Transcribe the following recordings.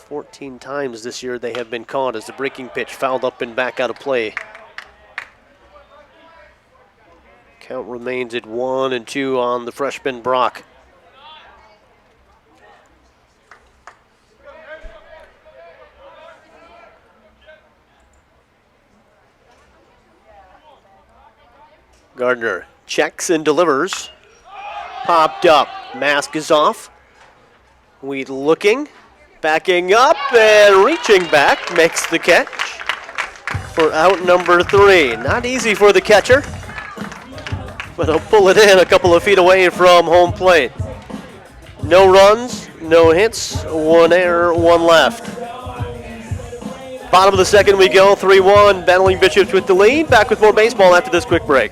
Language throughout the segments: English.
14 times this year they have been caught as the breaking pitch fouled up and back out of play. Count remains at 1-2 on the freshman Brock. Gardner checks and delivers. Popped up. Mask is off. Wheat looking. Backing up and reaching back. Makes the catch for out number 3. Not easy for the catcher, but he'll pull it in a couple of feet away from home plate. No runs, no hits, 1 error, 1 left. Bottom of the second we go, 3-1. Battling Bishops with the lead. Back with more baseball after this quick break.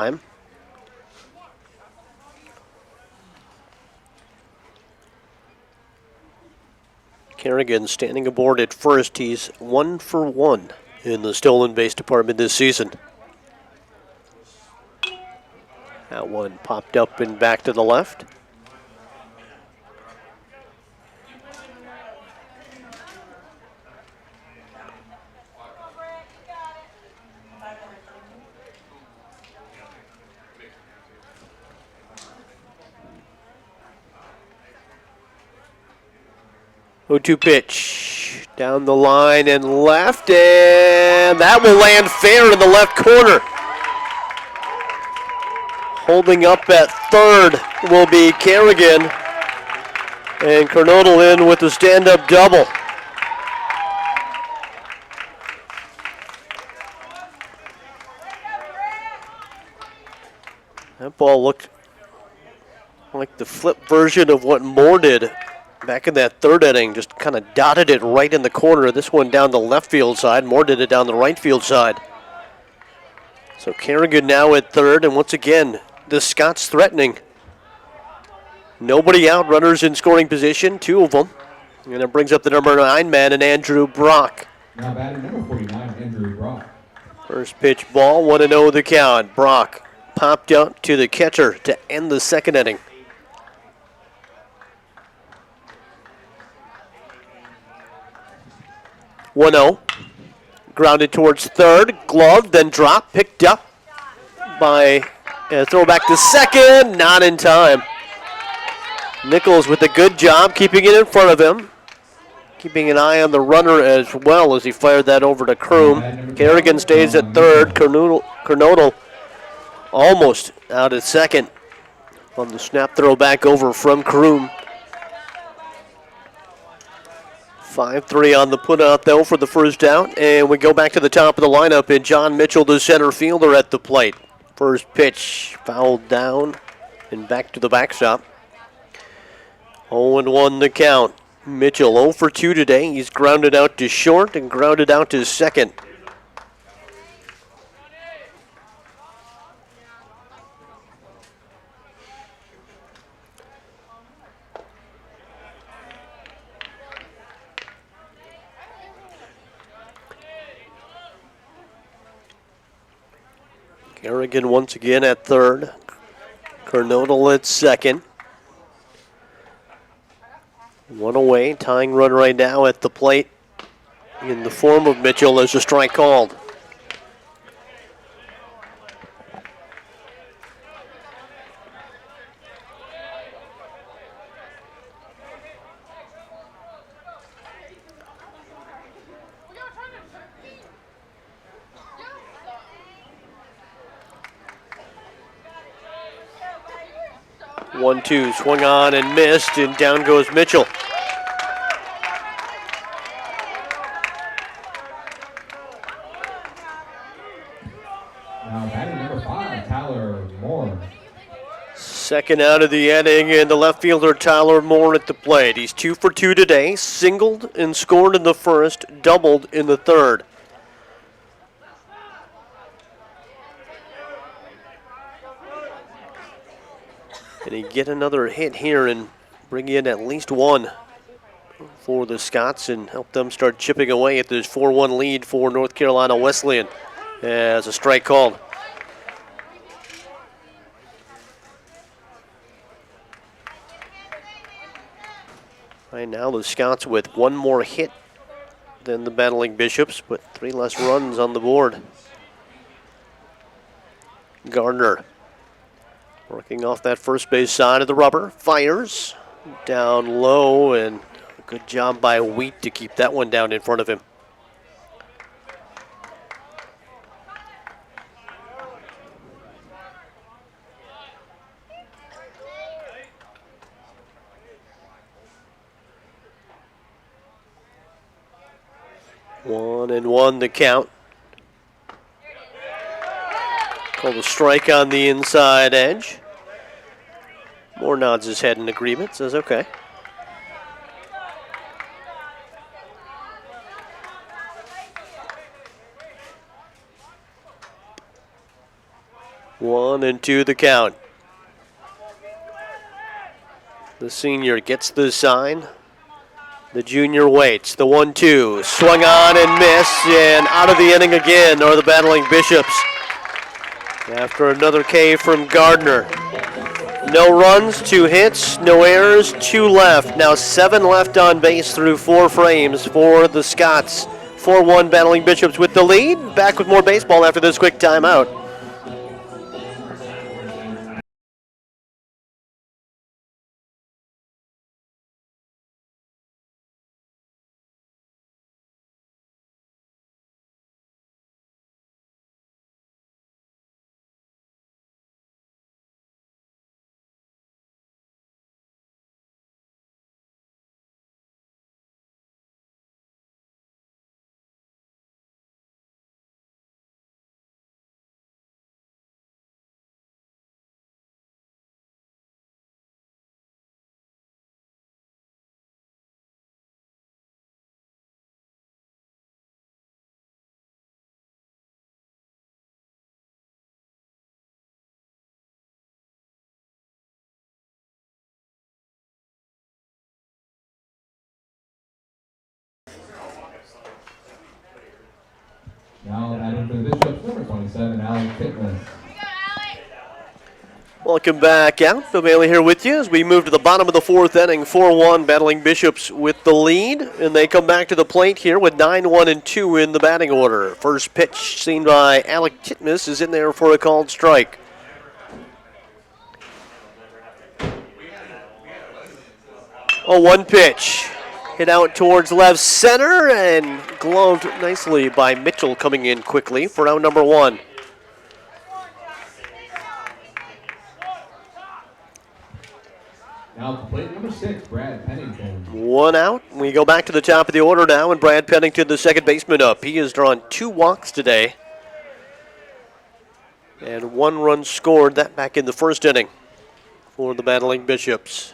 time. Kerrigan standing aboard at first. He's 1 for 1 in the stolen base department this season. That one popped up and back to the left. O2 pitch down the line and left, and that will land fair in the left corner. Holding up at third will be Kerrigan, and Kernodle in with the stand-up double. That ball looked like the flip version of what Moore did back in that third inning. Just kind of dotted it right in the corner. This one down the left field side. Moore did it down the right field side. So Kerrigan now at third, and once again, the Scots threatening. Nobody out, runners in scoring position, 2 of them. And it brings up the number 9 man, and Andrew Brock. Now batting number 49, Andrew Brock. First pitch ball, 1-0 the count. Brock popped out to the catcher to end the second inning. 1-0. Grounded towards third. Glove, then drop. Picked up by a throwback to second. Not in time. Nichols with a good job keeping it in front of him. Keeping an eye on the runner as well as he fired that over to Kroom. Kerrigan stays at third. Kernodle almost out at second on the snap throw back over from Kroom. 5-3 on the putout, though, for the first out. And we go back to the top of the lineup, and John Mitchell, the center fielder, at the plate. First pitch fouled down and back to the backstop. 0-1 the count. Mitchell 0 for 2 today. He's grounded out to short and grounded out to second. Kerrigan once again at third. Kernodle at second. 1 away, tying run right now at the plate in the form of Mitchell as a strike called. One-two, swung on and missed, and down goes Mitchell. Now batting number 5, Tyler Moore. Second out of the inning, and the left fielder Tyler Moore at the plate. He's 2 for 2 today, singled and scored in the first, doubled in the third. And he get another hit here and bring in at least one for the Scots and help them start chipping away at this 4-1 lead for North Carolina Wesleyan as a strike called. Right now the Scots with one more hit than the Battling Bishops, but 3 less runs on the board. Gardner working off that first base side of the rubber, fires down low, and a good job by Wheat to keep that one down in front of him. One and one the count. Called a strike on the inside edge. Moore nods his head in agreement, says okay. One 1-2 the count. The senior gets the sign. The junior waits. The 1-2. Swung on and missed, and out of the inning again are the Battling Bishops. After another K from Gardner. No runs, 2 hits, no errors, 2 left. Now 7 left on base through 4 frames for the Scots. 4-1 Battling Bishops with the lead. Back with more baseball after this quick timeout. Now batting for the Bishops, number 27, Alex Titmus. Welcome back out. Bill Bailey here with you as we move to the bottom of the 4th inning. 4-1 Battling Bishops with the lead, and they come back to the plate here with 9-1-2 in the batting order. First pitch seen by Alec Titmus is in there for a called strike. Oh, 1 pitch. Hit out towards left center and gloved nicely by Mitchell coming in quickly for out number 1. Now at the plate, number 6, Brad Pennington. 1 out. We go back to the top of the order now, and Brad Pennington, the second baseman, up. He has drawn 2 walks today. And 1 run scored, that back in the first inning for the Battling Bishops.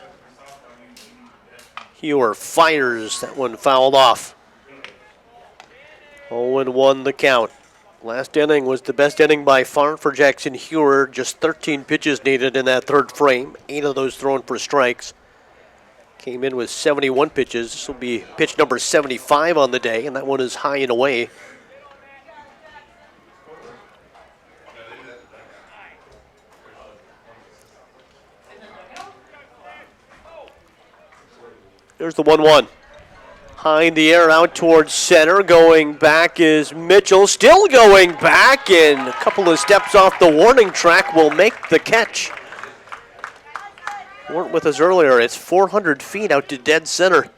Hewer fires, that one fouled off. 0-1 the count. Last inning was the best inning by far for Jackson Hewer. Just 13 pitches needed in that 3rd frame. 8 of those thrown for strikes. Came in with 71 pitches. This will be pitch number 75 on the day, and that one is high and away. There's the 1-1. High in the air out towards center. Going back is Mitchell. Still going back, and a couple of steps off the warning track will make the catch. Weren't with us earlier. It's 400 feet out to dead center.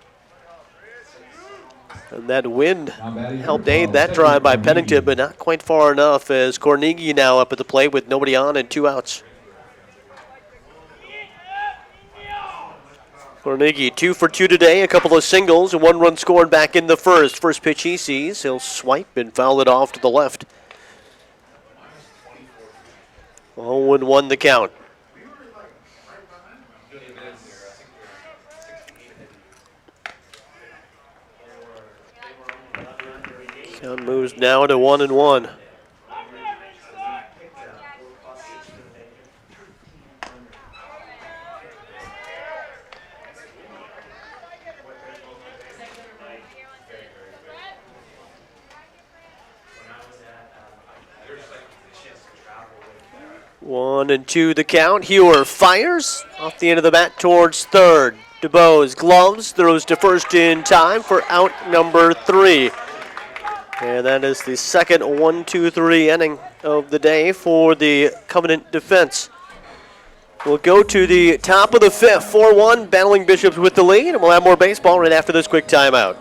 And that wind helped aid that drive by Pennington, but not quite far enough as Cornigi now up at the plate with nobody on and 2 outs. Cornigi 2 for 2 today, a couple of singles, and 1 run scored back in the first. First pitch he sees, he'll swipe and foul it off to the left. 0-1 the count. Count moves now to 1-1. One and 2 the count. Hewer fires off the end of the bat towards third. DeBose gloves, throws to first in time for out number 3. And that is the second 1-2-3 inning of the day for the Covenant defense. We'll go to the top of the 5th. 4-1, Battling Bishops with the lead, and we'll have more baseball right after this quick timeout.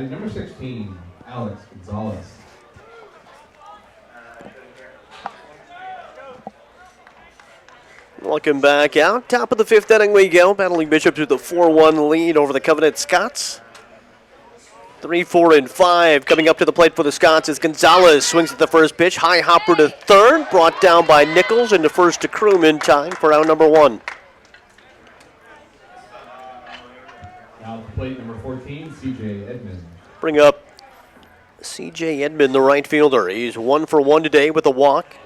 Batting number 16, Alex Gonzalez. Welcome back out. Top of the fifth inning we go. Battling Bishops with a 4-1 lead over the Covenant Scots. 3, 4, and 5 coming up to the plate for the Scots as Gonzalez swings at the first pitch. High hopper to third, brought down by Nichols, and to first to Kroom in time for out number 1. Now to plate number 14, C.J. Edmond. Bring up C.J. Edmond, the right fielder. He's 1 for 1 today with a walk.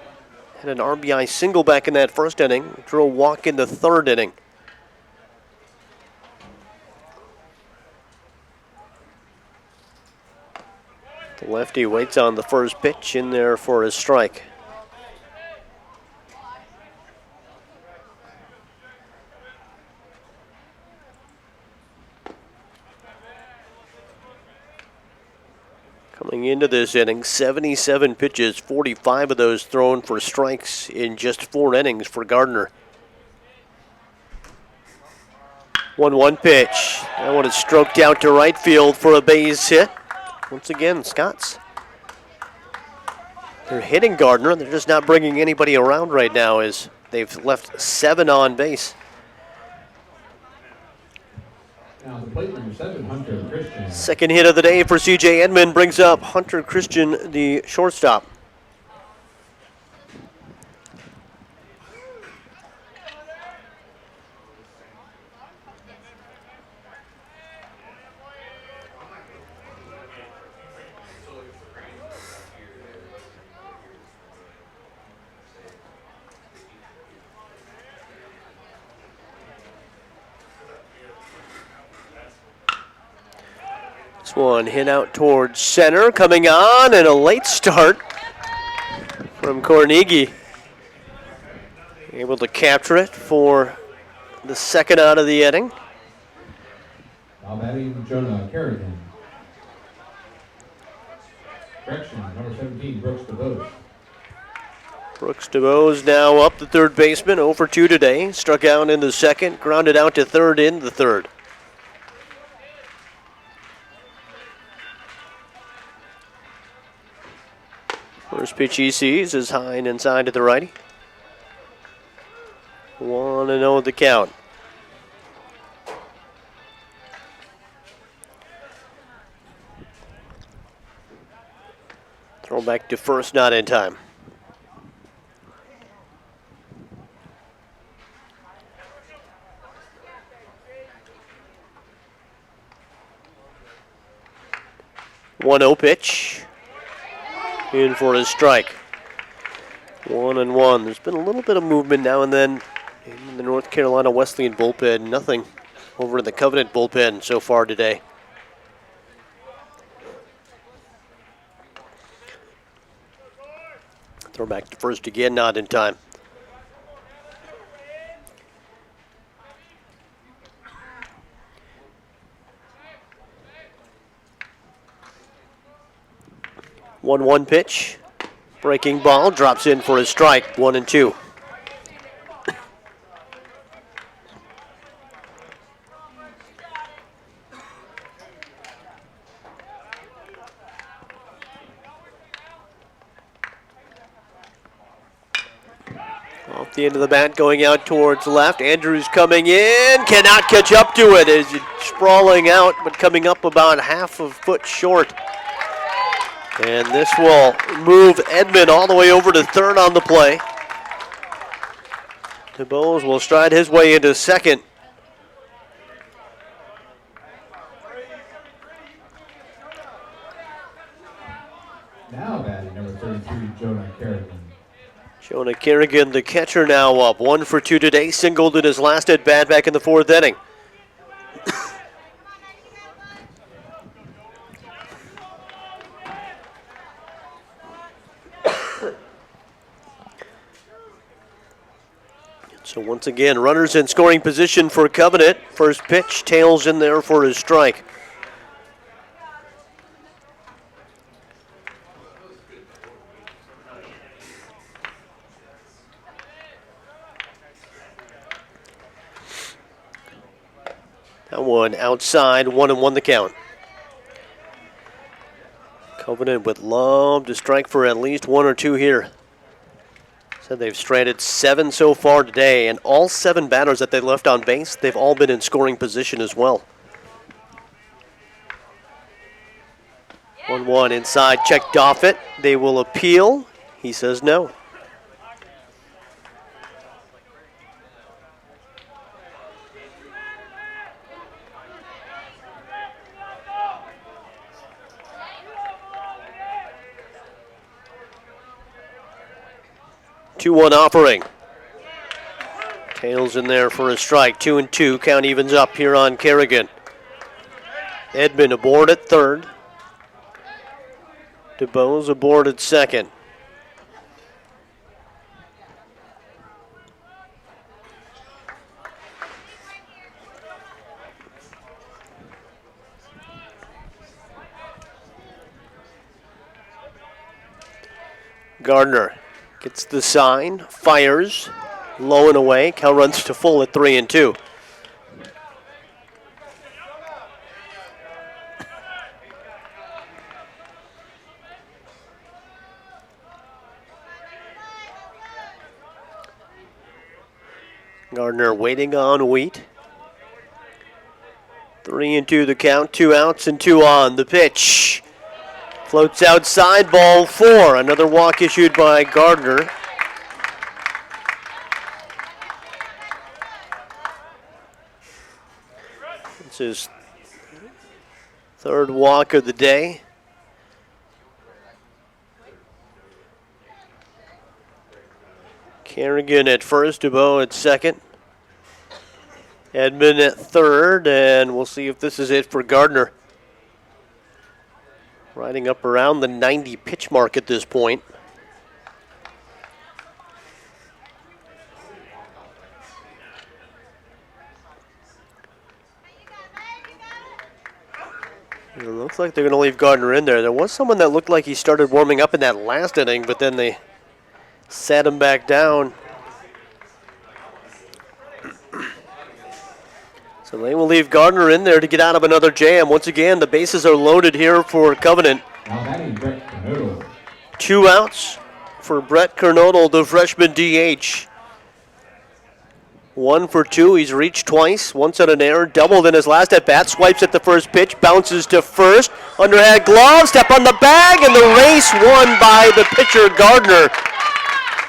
Had an RBI single back in that first inning. Drew a walk in the third inning. The lefty waits on the first pitch, in there for his strike. Coming into this inning, 77 pitches, 45 of those thrown for strikes in just 4 innings for Gardner. 1-1 pitch. That one is stroked out to right field for a base hit. Once again, Scots. They're hitting Gardner. They're just not bringing anybody around right now as they've left 7 on base. Now the plate number 7, Hunter Christian. Second hit of the day for C.J. Edmond brings up Hunter Christian, the shortstop. This one hit out towards center, coming on, and a late start from Carnegie. Able to capture it for the second out of the inning. Now batting Jonah Kerrigan. Correction, number 17, Brooks DeVos. Brooks DeVos now up the third baseman, 0 for 2 today. Struck out in the second, grounded out to third in the third. First pitch he sees is high and inside to the righty. 1-0 the count. Throw back to first, not in time. One-0 pitch. In for his strike. 1-1. There's been a little bit of movement now and then in the North Carolina Wesleyan bullpen. Nothing over in the Covenant bullpen so far today. Throw back to first again, not in time. One pitch. Breaking ball, drops in for his strike, 1-2. Off the end of the bat, going out towards left. Andrews coming in, cannot catch up to it as it's sprawling out, but coming up about half a foot short. And this will move Edmond all the way over to third on the play. DeBose will stride his way into second. Now batting number 33, Jonah Kerrigan. Jonah Kerrigan, the catcher, now up. 1 for 2 today. Singled in his last at bat back in the fourth inning. So once again, runners in scoring position for Covenant. First pitch, tails in there for his strike. That one outside, 1-1 the count. Covenant would love to strike for at least 1 or 2 here. Said they've stranded 7 so far today, and all 7 batters that they left on base, they've all been in scoring position as well. 1-1 inside, checked off it. They will appeal. He says no. Two-one offering. Tails in there for a strike. 2-2. Count evens up here on Kerrigan. Edmond aboard at third. DeBose aboard at second. Gardner gets the sign, fires, low and away. Cal runs to full at 3-2. Gardner waiting on Wheat. 3-2 the count, 2 outs and 2 on. The pitch floats outside, ball 4. Another walk issued by Gardner. It's his 3rd walk of the day. Kerrigan at first, DeBoe at second. Edmond at third, and we'll see if this is it for Gardner. Riding up around the 90 pitch mark at this point. It looks like they're going to leave Gardner in there. There was someone that looked like he started warming up in that last inning, but then they sat him back down. So they will leave Gardner in there to get out of another jam. Once again, the bases are loaded here for Covenant. 2 outs for Brett Kernodle, the freshman DH. 1 for 2. He's reached twice. Once on an error, doubled in his last at bat. Swipes at the first pitch, bounces to first. Underhand glove, step on the bag, and the race won by the pitcher Gardner.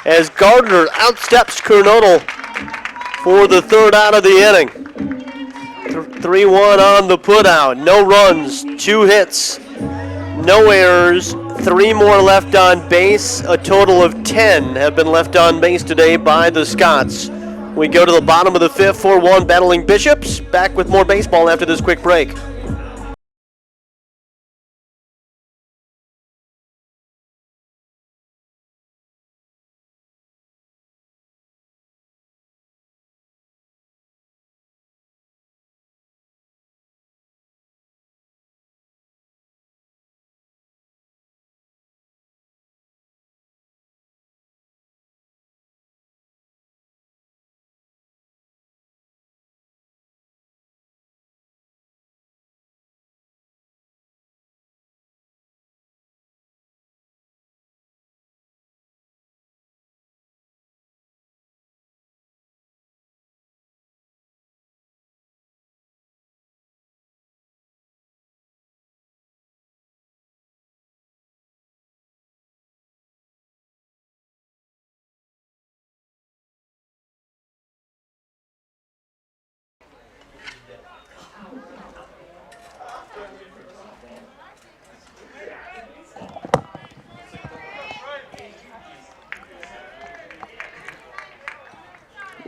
As Gardner outsteps Kernodle for the 3rd out of the inning. 3-1 on the putout. No runs, 2 hits, no errors, 3 more left on base. A total of 10 have been left on base today by the Scots. We go to the bottom of the 5th, 4-1 battling Bishops. Back with more baseball after this quick break.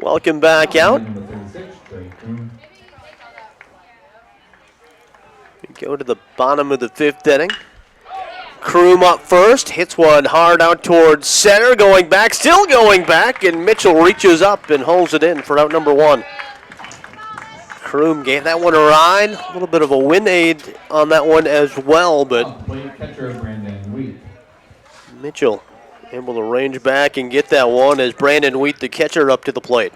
Welcome back out. We go to the bottom of the 5th inning. Kroom up first, hits one hard out towards center, going back, still going back, and Mitchell reaches up and holds it in for out number 1. Kroom gave that one a ride, a little bit of a wind aid on that one as well, but Mitchell able to range back and get that one as Brandon Wheat, the catcher, up to the plate.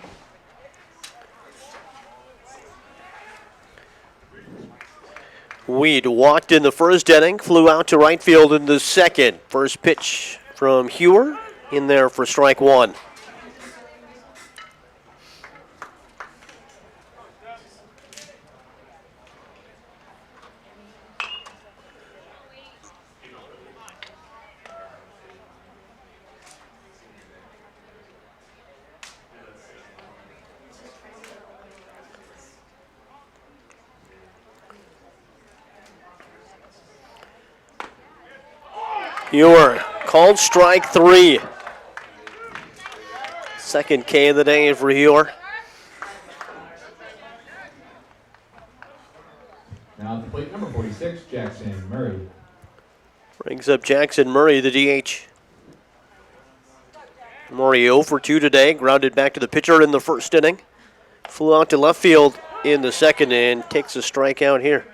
Weed walked in the first inning, flew out to right field in the second. First pitch from Hewer in there for strike one. Hewer called strike three. Second K of the day for Hewer. Now at the plate, number 46, Jackson Murray. Brings up Jackson Murray, the DH. Murray 0 for 2 today, grounded back to the pitcher in the first inning. Flew out to left field in the second and takes a strikeout here.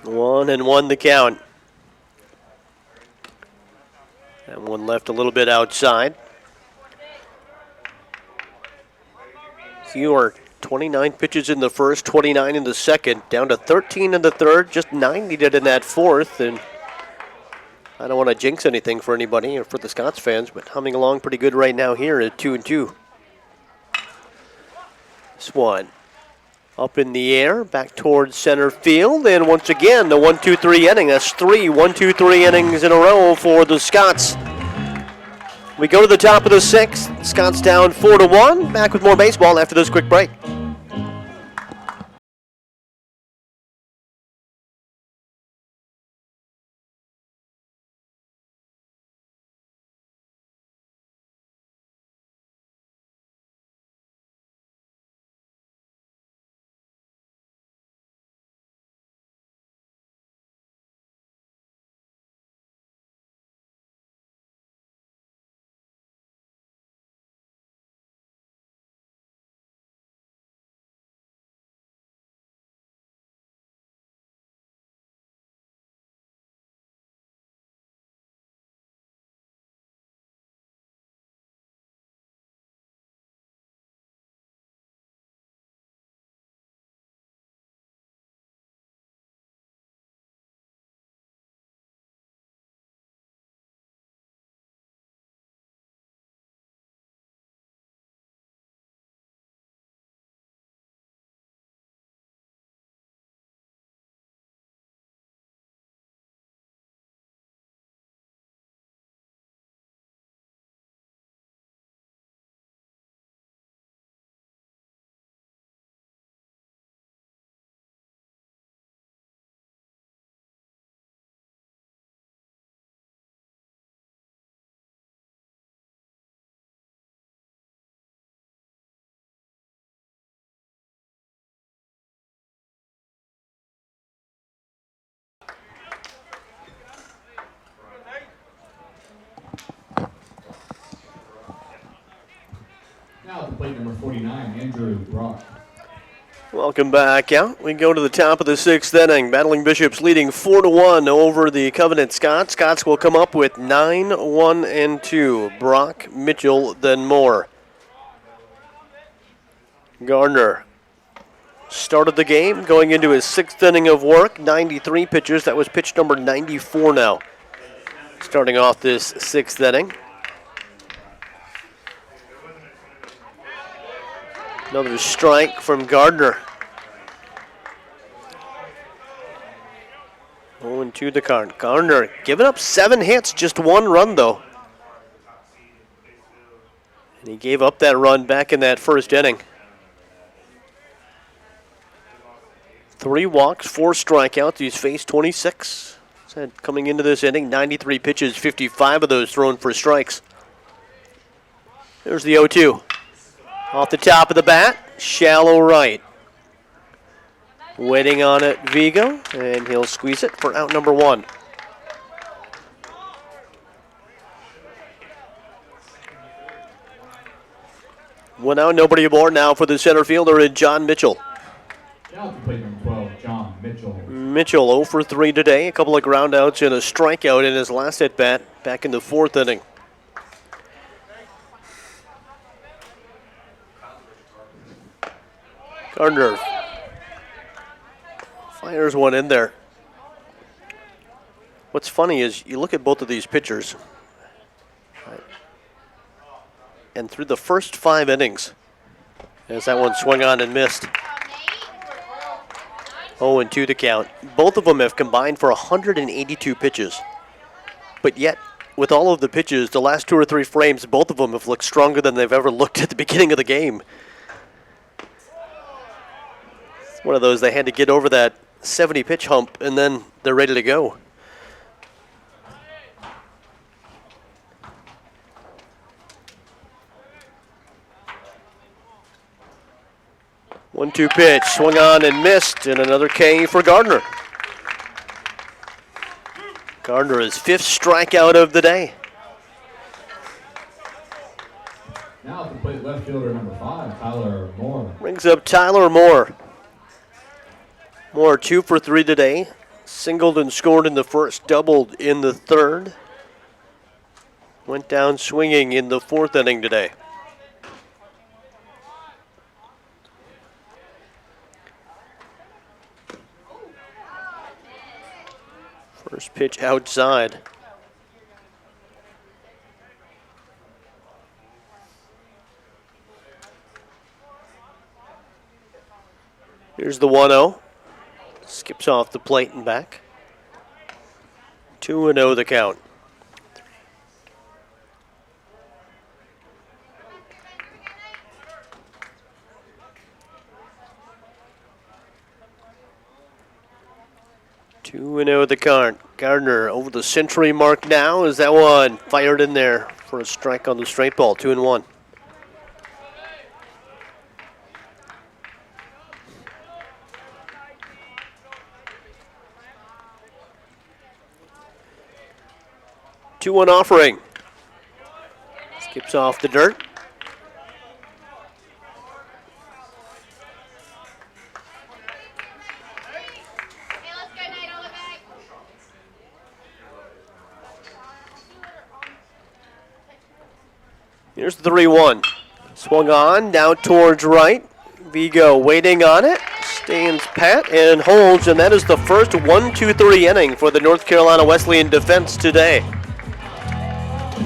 One and one the count. That one left a little bit outside. Hewer, 29 pitches in the first, 29 in the second, down to 13 in the third, just 9 needed in that fourth, and I don't want to jinx anything for anybody or for the Scots fans, but humming along pretty good right now here at 2-2. This one up in the air, back towards center field, and once again, the 1-2-3 inning. That's 3 1-2-3 innings in a row for the Scots. We go to the top of the sixth. Scots down 4-1. Back with more baseball after this quick break. Now at the plate, number 49, Andrew Brock. Welcome back out. We go to the top of the sixth inning. Battling Bishops leading 4-1 over the Covenant Scots. Scots will come up with 9-1-2. Brock, Mitchell, then Moore. Gardner started the game going into his sixth inning of work. 93 pitches. That was pitch number 94 now. Starting off this sixth inning. Another strike from Gardner. 0-2 the count. Gardner giving up 7 hits, just 1 run though. And he gave up that run back in that first inning. 3 walks, 4 strikeouts. He's faced 26. Said coming into this inning, 93 pitches, 55 of those thrown for strikes. There's the 0-2. Off the top of the bat, shallow right. Waiting on it, Vigo, and he'll squeeze it for out number 1. One out, nobody aboard now for the center fielder, John Mitchell. Now at the plate, number 12, John Mitchell. Mitchell 0 for 3 today. A couple of groundouts and a strikeout in his last at-bat back in the 4th inning. Gardner fires one in there. What's funny is you look at both of these pitchers, and through the first 5 innings, as that one swung on and missed. 0-2 to count. Both of them have combined for 182 pitches. But yet, with all of the pitches, the last 2 or 3 frames, both of them have looked stronger than they've ever looked at the beginning of the game. It's one of those, they had to get over that 70 pitch hump and then they're ready to go. One-two pitch, swung on and missed, and another K for Gardner. Gardner is 5th strikeout of the day. Now to play left fielder number 5, Tyler Moore. Brings up Tyler Moore. Moore 2 for 3 today. Singled and scored in the first, doubled in the 3rd. Went down swinging in the 4th inning today. First pitch outside. Here's the 1-0. Skips off the plate and back. 2-0 the count. Two and 0 the count. Gardner over the century mark now. Is that one fired in there for a strike on the straight ball? 2-1. Two-one offering. Skips off the dirt. Here's the 3-1. Swung on, down towards right. Vigo waiting on it. Stands pat and holds, and that is the first 1-2-3 inning for the North Carolina Wesleyan defense today.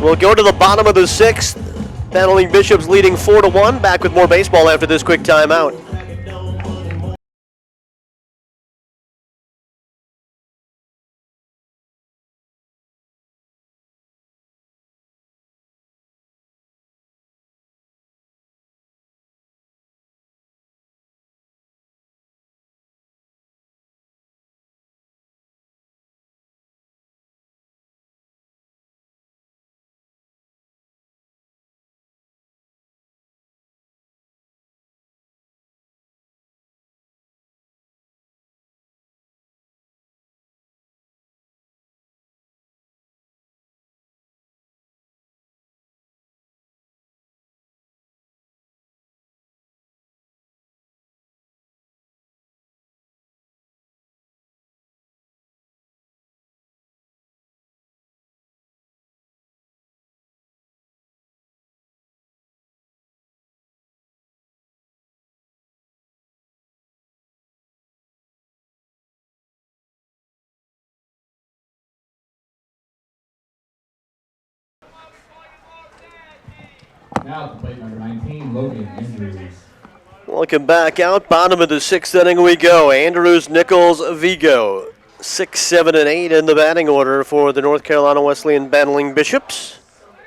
We'll go to the bottom of the 6th. Battling Bishops leading 4-1. Back with more baseball after this quick timeout. Now to plate number 19, Logan Andrews. Welcome back out. Bottom of the 6th inning we go. Andrews, Nichols, Vigo. 6, 7, and 8 in the batting order for the North Carolina Wesleyan Battling Bishops.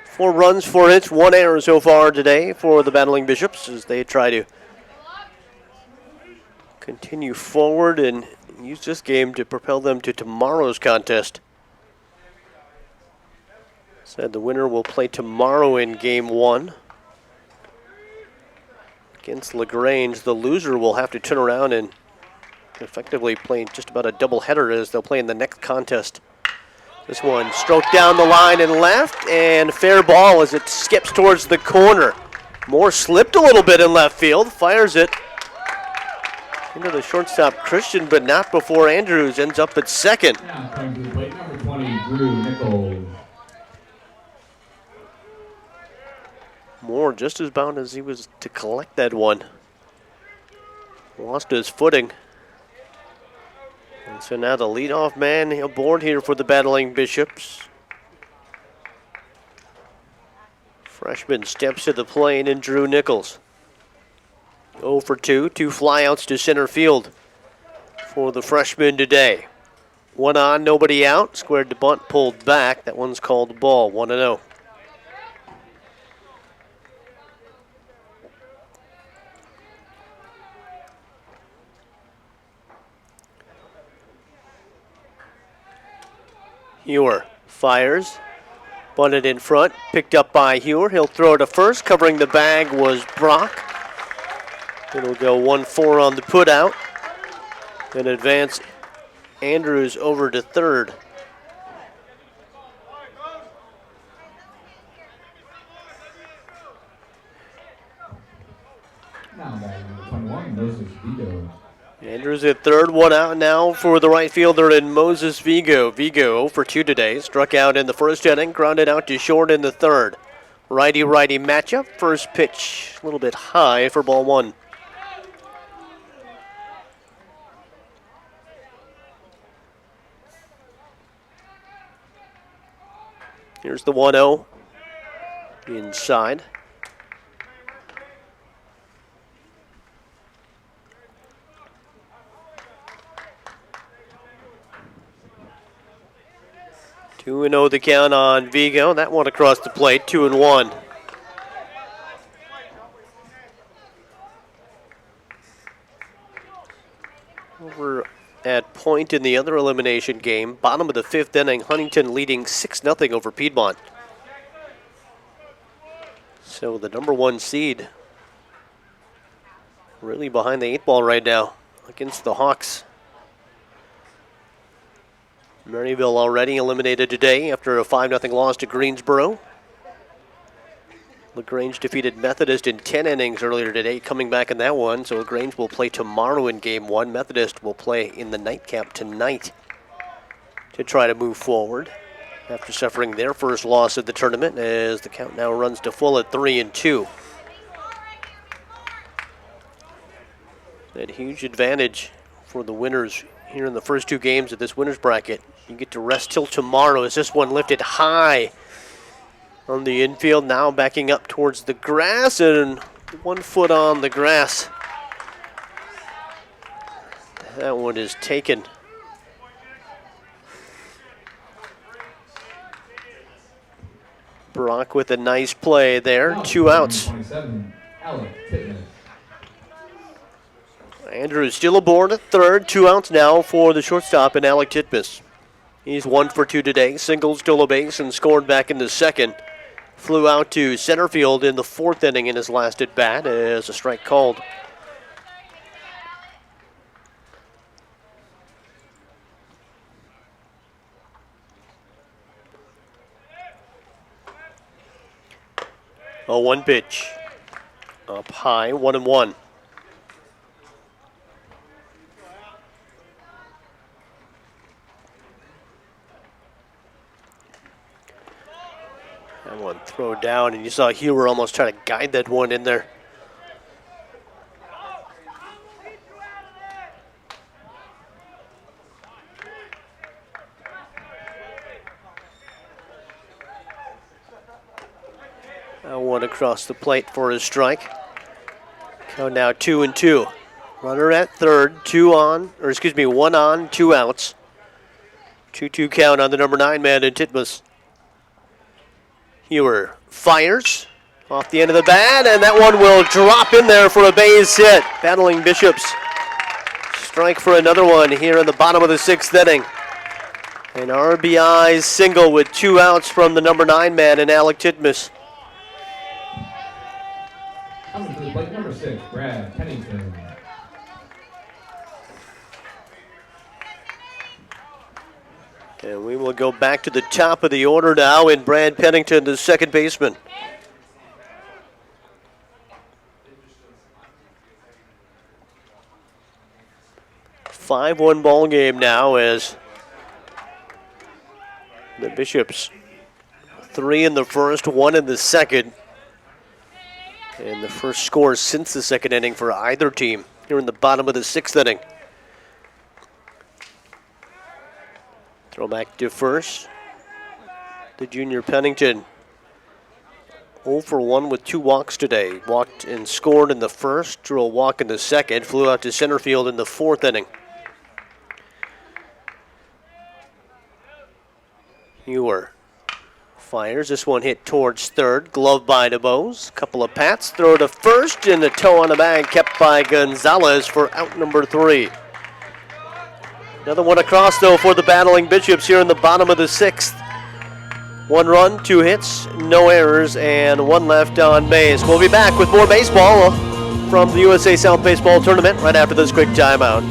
4 runs, 4 hits, 1 error so far today for the Battling Bishops as they try to continue forward and use this game to propel them to tomorrow's contest. Said the winner will play tomorrow in Game 1 against LaGrange. The loser will have to turn around and effectively play just about a doubleheader as they'll play in the next contest. This one stroked down the line and left, and fair ball as it skips towards the corner. Moore slipped a little bit in left field, fires it into the shortstop Christian, but not before Andrews ends up at second. Now coming to the plate, number 20, Drew Nichols. Moore just as bound as he was to collect that one. Lost his footing. And so now the leadoff man aboard here for the Battling Bishops. Freshman steps to the plate and Drew Nichols. 0 for 2, 2 flyouts to center field for the freshman today. 1 on, nobody out. Squared to bunt, pulled back. That one's called ball, 1-0. Hewer fires, bunted in front, picked up by Hewer. He'll throw to first. Covering the bag was Brock. It'll go 1-4 on the putout and advance Andrews over to third. Now batting number 21, Moses Vigo. Andrews at third, 1 out now for the right fielder in Moses Vigo. Vigo 0 for 2 today, struck out in the first inning, grounded out to short in the third. Righty-righty matchup, first pitch a little bit high for ball 1. Here's the 1-0 inside. 2-0 the count on Vigo. That one across the plate, 2-1. Over at point in the other elimination game, bottom of the 5th inning, Huntington leading 6-0 over Piedmont. So the number 1 seed really behind the 8 ball right now against the Hawks. Maryville already eliminated today after a 5-0 loss to Greensboro. LaGrange defeated Methodist in 10 innings earlier today, coming back in that one. So LaGrange will play tomorrow in Game 1. Methodist will play in the nightcap tonight to try to move forward after suffering their first loss of the tournament, as the count now runs to full at 3-2. That huge advantage for the winners here in the first 2 games of this winner's bracket. You get to rest till tomorrow as this one lifted high on the infield, now backing up towards the grass, and 1 foot on the grass. That one is taken. Brock with a nice play there, 2 outs. 27, Alec Pittman. Andrews still aboard at third, 2 outs now for the shortstop in Alec Titmus. He's 1 for 2 today, singled, stole a base, and scored back in the second. Flew out to center field in the 4th inning in his last at bat as a strike called. A 1 pitch. Up high, 1-1. That one throw down, and you saw Hewer almost trying to guide that one in there. That one across the plate for his strike. Count now 2-2. Runner at third, 1 on, 2 outs. 2-2 count on the number 9 man in Titmus. Hewer fires off the end of the bat, and that one will drop in there for a base hit. Battling Bishops strike for another one here in the bottom of the 6th inning. An RBI single with 2 outs from the number 9 man in Alec Titmus. Coming to the plate, number 6, Brad Pennington. And we will go back to the top of the order now in Brad Pennington, the second baseman. 5-1 ball game now as the Bishops 3 in the first, 1 in the second. And the first score since the second inning for either team here in the bottom of the 6th inning. Throw back to first. The junior Pennington 0 for 1 with 2 walks today. Walked and scored in the first, drew a walk in the second, flew out to center field in the 4th inning. Ewer fires. This one hit towards third. Glove by DeBose. Couple of pats. Throw to first, and a toe on the bag kept by Gonzalez for out number 3. Another one across, though, for the battling Bishops here in the bottom of the 6th. 1 run, 2 hits, no errors, and 1 left on base. We'll be back with more baseball from the USA South Baseball Tournament right after this quick timeout.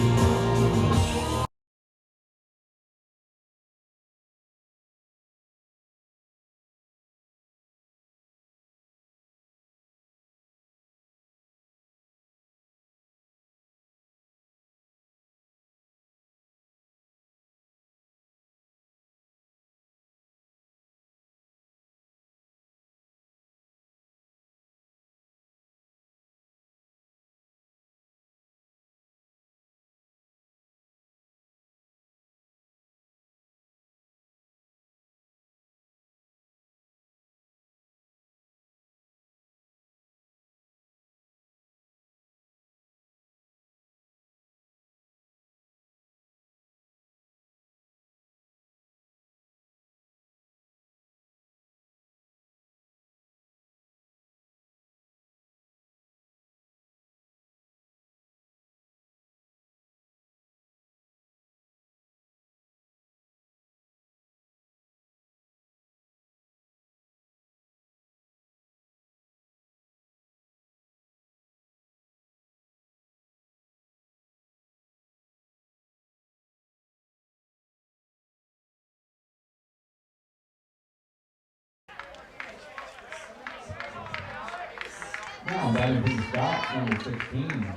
Now batting for the Scots, number 16,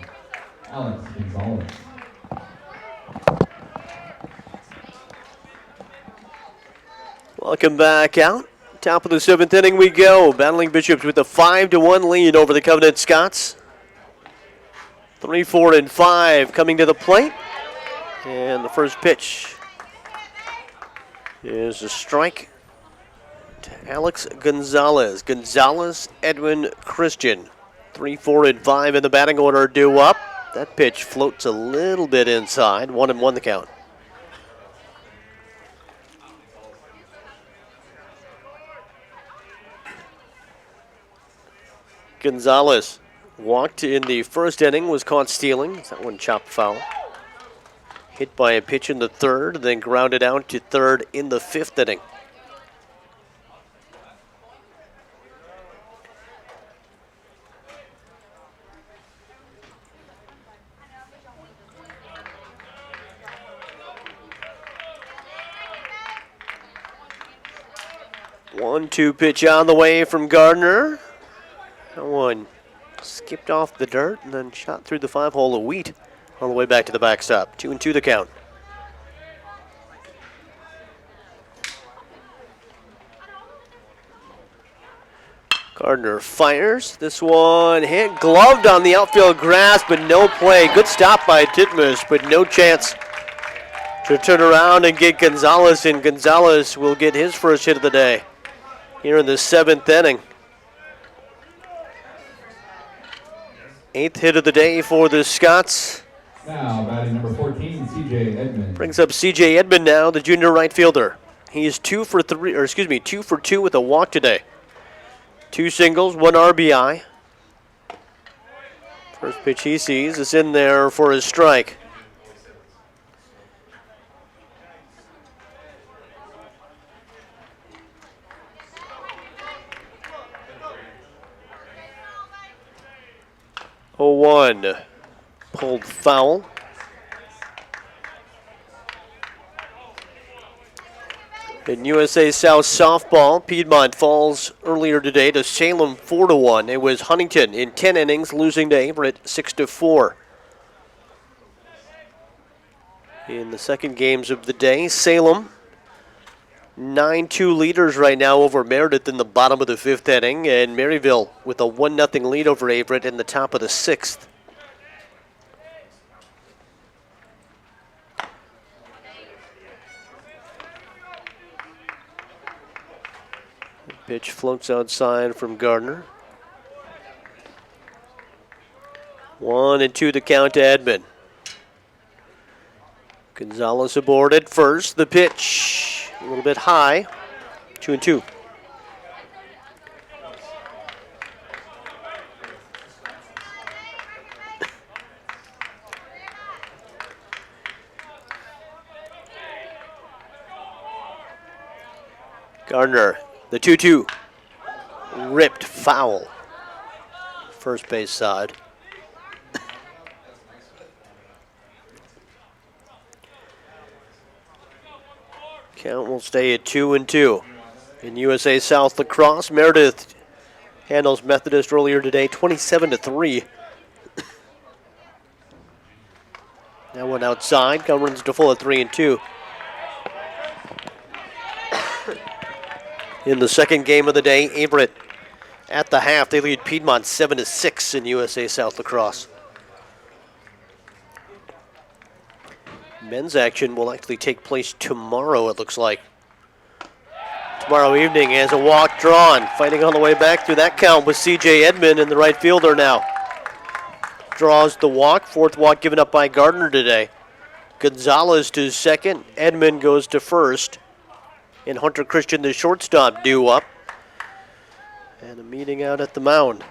Alex Gonzalez. Welcome back out. Top of the 7th inning we go. Battling Bishops with a 5-1 lead over the Covenant Scots. 3, 4, and 5 coming to the plate. And the first pitch is a strike to Alex Gonzalez. Gonzalez, Edwin Christian. 3, 4, and 5 in the batting order due up. That pitch floats a little bit inside. 1-1 the count. Gonzalez walked in the first inning, was caught stealing. That one chopped foul. Hit by a pitch in the 3rd, then grounded out to 3rd in the 5th inning. One-two pitch on the way from Gardner. That one skipped off the dirt and then shot through the 5-hole of wheat on the way back to the backstop. 2-2 the count. Gardner fires. This one hit, gloved on the outfield grass, but no play. Good stop by Titmus, but no chance to turn around and get Gonzalez, and Gonzalez will get his first hit of the day here in the 7th inning. 8th hit of the day for the Scots. Now batting number 14, C.J. Edmond. Brings up C.J. Edmond now, the junior right fielder. He is 2 for 2 with a walk today. 2 singles, 1 RBI. First pitch he sees is in there for his strike. Oh, 1 pulled foul. In USA South softball, Piedmont falls earlier today to Salem 4-1. It was Huntington in 10 innings, losing to Everett 6-4. in the second games of the day. Salem, 9-2 leaders right now over Meredith in the bottom of the fifth inning, and Maryville with a 1-0 lead over Averett in the top of the sixth. Pitch floats outside from Gardner. 1-2 the count to Edmond. Gonzalez aboard at first. The pitch a little bit high. 2-2. Gardner, the 2-2. Ripped foul. First base side. Count will stay at 2-2. In USA South lacrosse, Meredith handles Methodist earlier today, 27-3. Now one outside. Gun runs to full at 3-2. In the second game of the day, Averett at the half. They lead Piedmont 7-6 in USA South lacrosse. Men's action will actually take place tomorrow, it looks like. Tomorrow evening as a walk drawn. Fighting on the way back through that count with C.J. Edmond in the right fielder now. Draws the walk. Fourth walk given up by Gardner today. Gonzalez to second. Edmond goes to first. And Hunter Christian, the shortstop, due up. And a meeting out at the mound.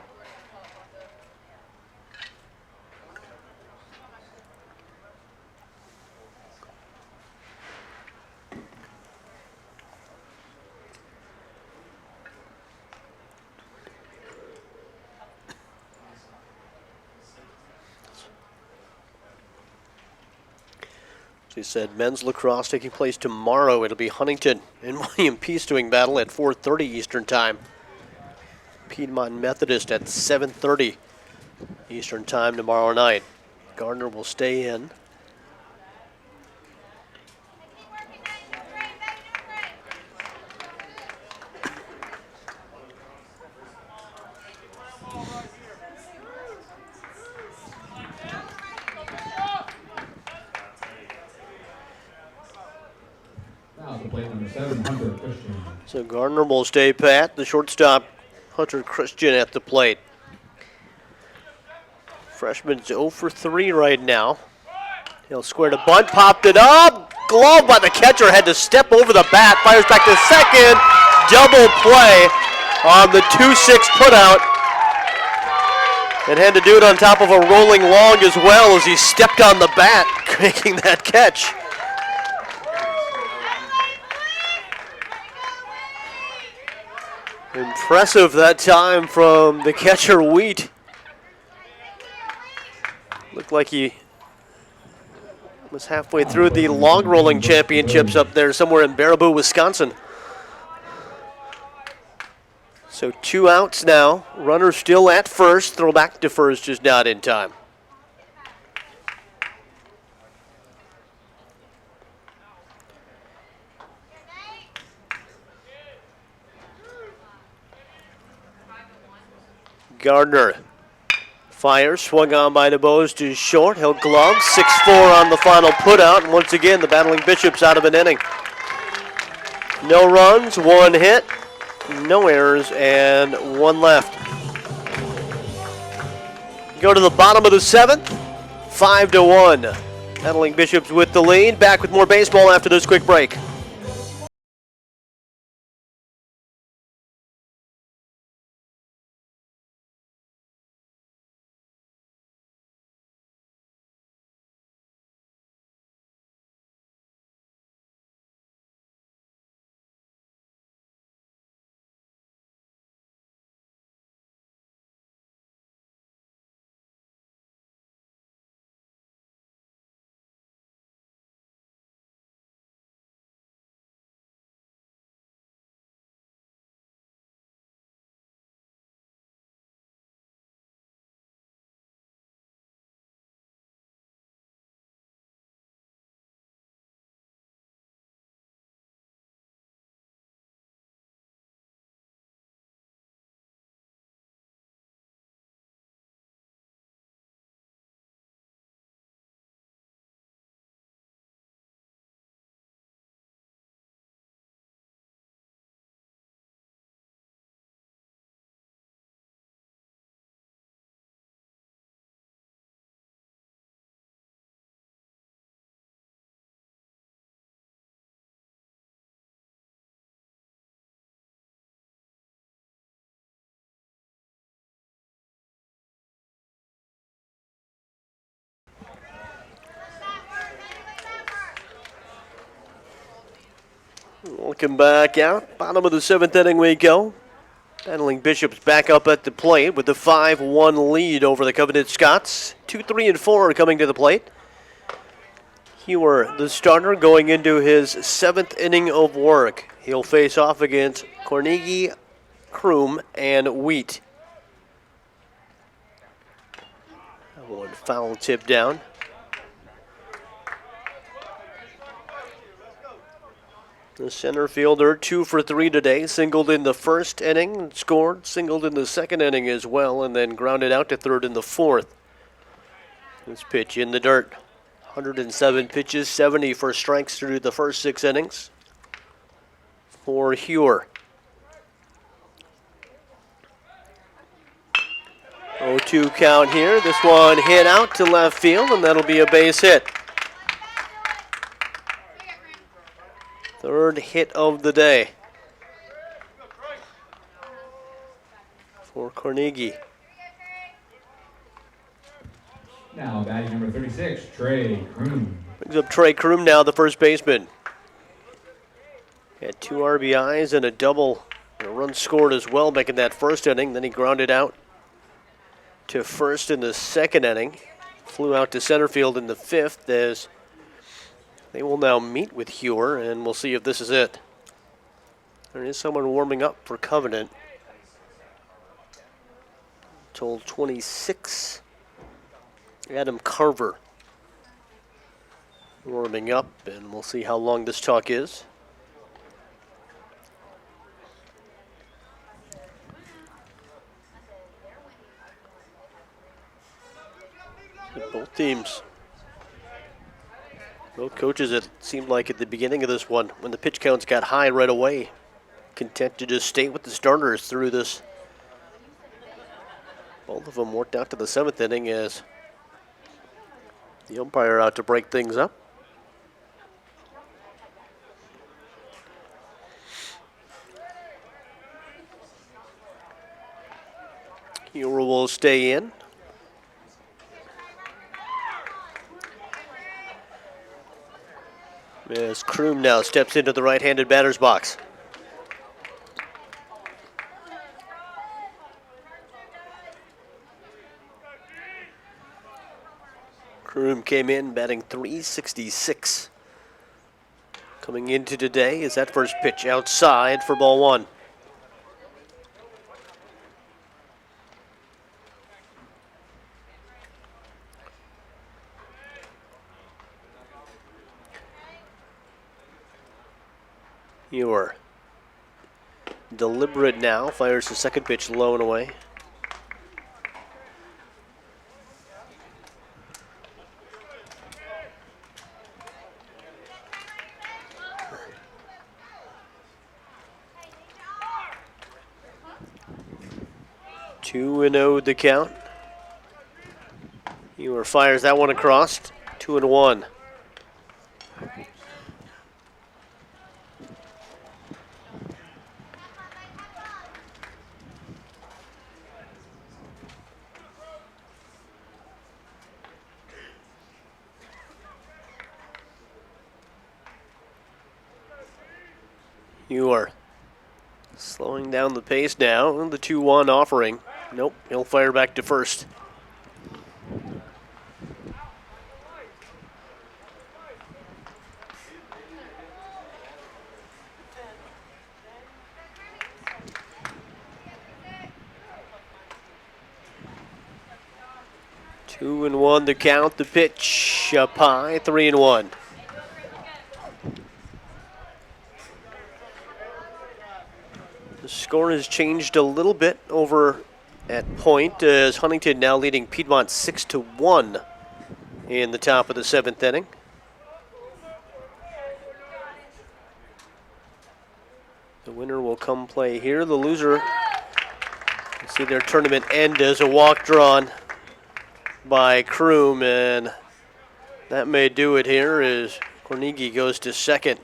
She said men's lacrosse taking place tomorrow. It'll be Huntington and William Peace doing battle at 4:30 Eastern Time. Piedmont Methodist at 7:30 Eastern Time tomorrow night. Gardner will stay in. So Gardner will stay pat. The shortstop, Hunter Christian, at the plate. Freshman's 0 for 3 right now. He'll square the bunt, popped it up. Glove by the catcher, had to step over the bat. Fires back to second. Double play on the 2-6 putout. And had to do it on top of a rolling log as well as he stepped on the bat, making that catch. Impressive that time from the catcher, Wheat. Looked like he was halfway through the log rolling championships up there somewhere in Baraboo, Wisconsin. So 2 outs now. Runner still at first. Throw back to first, just not in time. Gardner fires, swung on by DeBose to short. He'll glove. 6-4 on the final putout. And once again, the Battling Bishops out of an inning. No runs, 1 hit, no errors, and 1 left. Go to the bottom of the 7th, 5-1. Battling Bishops with the lead. Back with more baseball after this quick break. Welcome back out. Bottom of the 7th inning we go. Battling Bishop's back up at the plate with the 5-1 lead over the Covenant Scots. 2, 3, and 4 coming to the plate. Hewer, the starter, going into his 7th inning of work. He'll face off against Carnegie, Kroom, and Wheat. One foul tip down. The center fielder, 2 for 3 today. Singled in the 1st inning, scored. Singled in the 2nd inning as well, and then grounded out to 3rd in the 4th. This pitch in the dirt. 107 pitches, 70 for strikes through the first 6 innings for Hewer. 0-2 count here. This one hit out to left field, and that'll be a base hit. 3rd hit of the day for Carnegie. Now batting number 36, Trey Kroom. Brings up Trey Kroom now, the first baseman. Had 2 RBIs and a double, and a run scored as well back in that 1st inning. Then he grounded out to 1st in the 2nd inning. Flew out to center field in the 5th as they will now meet with Hewer, and we'll see if this is it. There is someone warming up for Covenant. Told 26, Adam Carver. Warming up, and we'll see how long this talk is. Both teams. Both coaches, it seemed like at the beginning of this one, when the pitch counts got high right away, content to just stay with the starters through this. Both of them worked out to the 7th inning as the umpire out to break things up. Hewer will stay in. As Kroom now steps into the right-handed batter's box. Kroom came in batting .366. Coming into today is that first pitch outside for ball 1. Hewer, deliberate now, fires the second pitch low and away. Two and 0 the count. Hewer fires that one across. 2-1. Hewer slowing down the pace now. The 2-1 offering. Nope, he'll fire back to first. Two and 1 to count. The pitch up high. 3-1. The score has changed a little bit over at point as Huntington now leading Piedmont 6-1 in the top of the 7th inning. The winner will come play here. The loser, you see their tournament end as a walk drawn by Kroom, and that may do it here as Carnegie goes to second.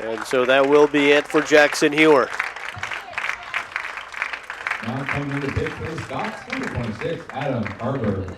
And so that will be it for Jackson Hewer. Coming in to pitch for the Scots, number 26, Adam Carver.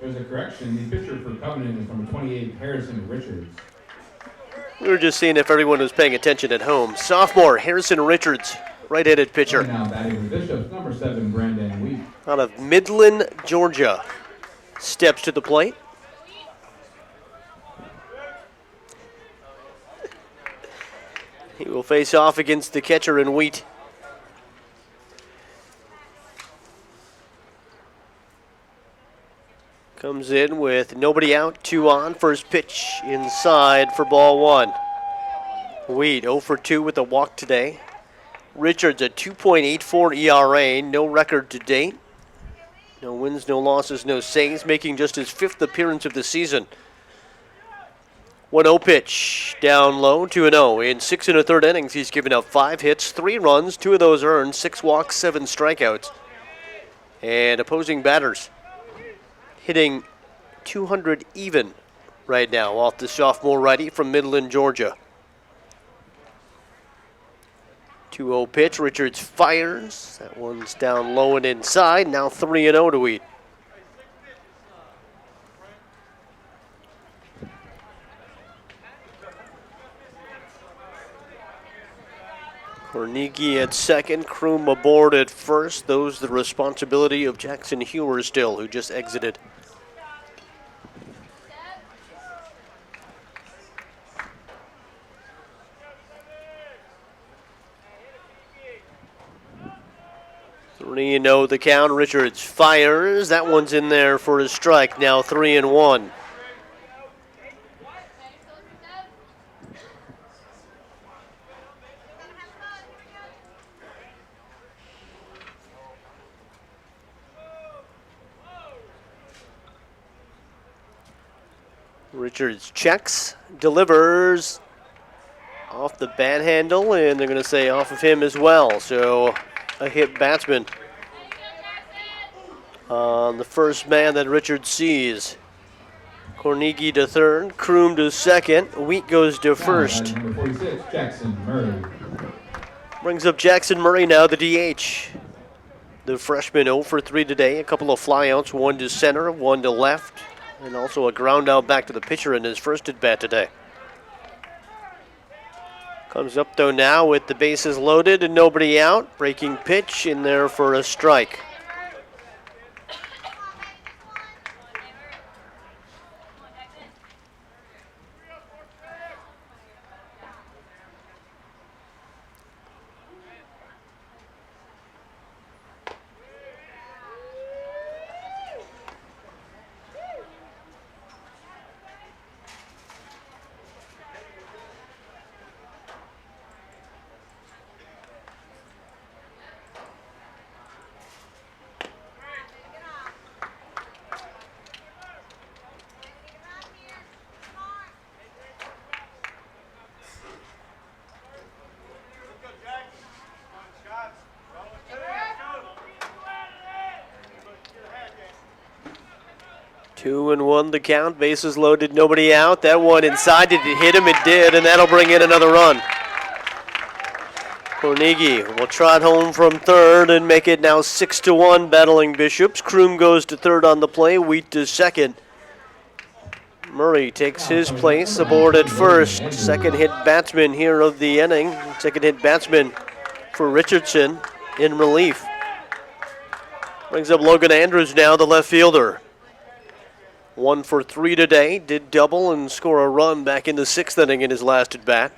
There's a correction. The pitcher for Covenant is number 28, Harrison Richards. We were just seeing if everyone was paying attention at home. Sophomore Harrison Richards, right-handed pitcher. And now batting the Bishops, number 7, Brandon Wheat. Out of Midland, Georgia. Steps to the plate. He will face off against the catcher in Wheat. Comes in with nobody out, 2 on. First pitch inside for ball 1. Wheat 0 for 2 with a walk today. Richards a 2.84 ERA, no record to date. No wins, no losses, no saves, making just his 5th appearance of the season. 1-0 pitch, down low, 2-0. In 6 1/3 innings, he's given up 5 hits, 3 runs, 2 of those earned, 6 walks, 7 strikeouts. And opposing batters hitting 200 even right now off the sophomore righty from Midland, Georgia. 2-0 pitch, Richards fires. That one's down low and inside. Now 3-0 to Wheat. Kornicki at second, Kroom aboard at first. Those the responsibility of Jackson Hewer still, who just exited. You know the count. Richards fires. That one's in there for a strike. Now 3-1. Richards checks, delivers off the bat handle, and they're going to say off of him as well. So a hit batsman on the first man that Richards sees. Kornicki to third, Kroom to second, Wheat goes to first. Number 46, Jackson Murray. Brings up Jackson Murray now, the DH. The freshman 0 for 3 today, a couple of flyouts, 1 to center, 1 to left, and also a ground out back to the pitcher in his first at bat today. Comes up though now with the bases loaded and nobody out. Breaking pitch in there for a strike. Two and one the count, bases loaded, nobody out. That one inside, did it hit him? It did, and that'll bring in another run. Carnegie will trot home from third and make it now 6-1 battling Bishops. Kroom goes to third on the play, Wheat to second. Murray takes his place aboard at first. Second hit batsman here of the inning. Second hit batsman for Richardson in relief. Brings up Logan Andrews now, the left fielder. 1 for 3 today, did double and score a run back in the 6th inning in his last at bat.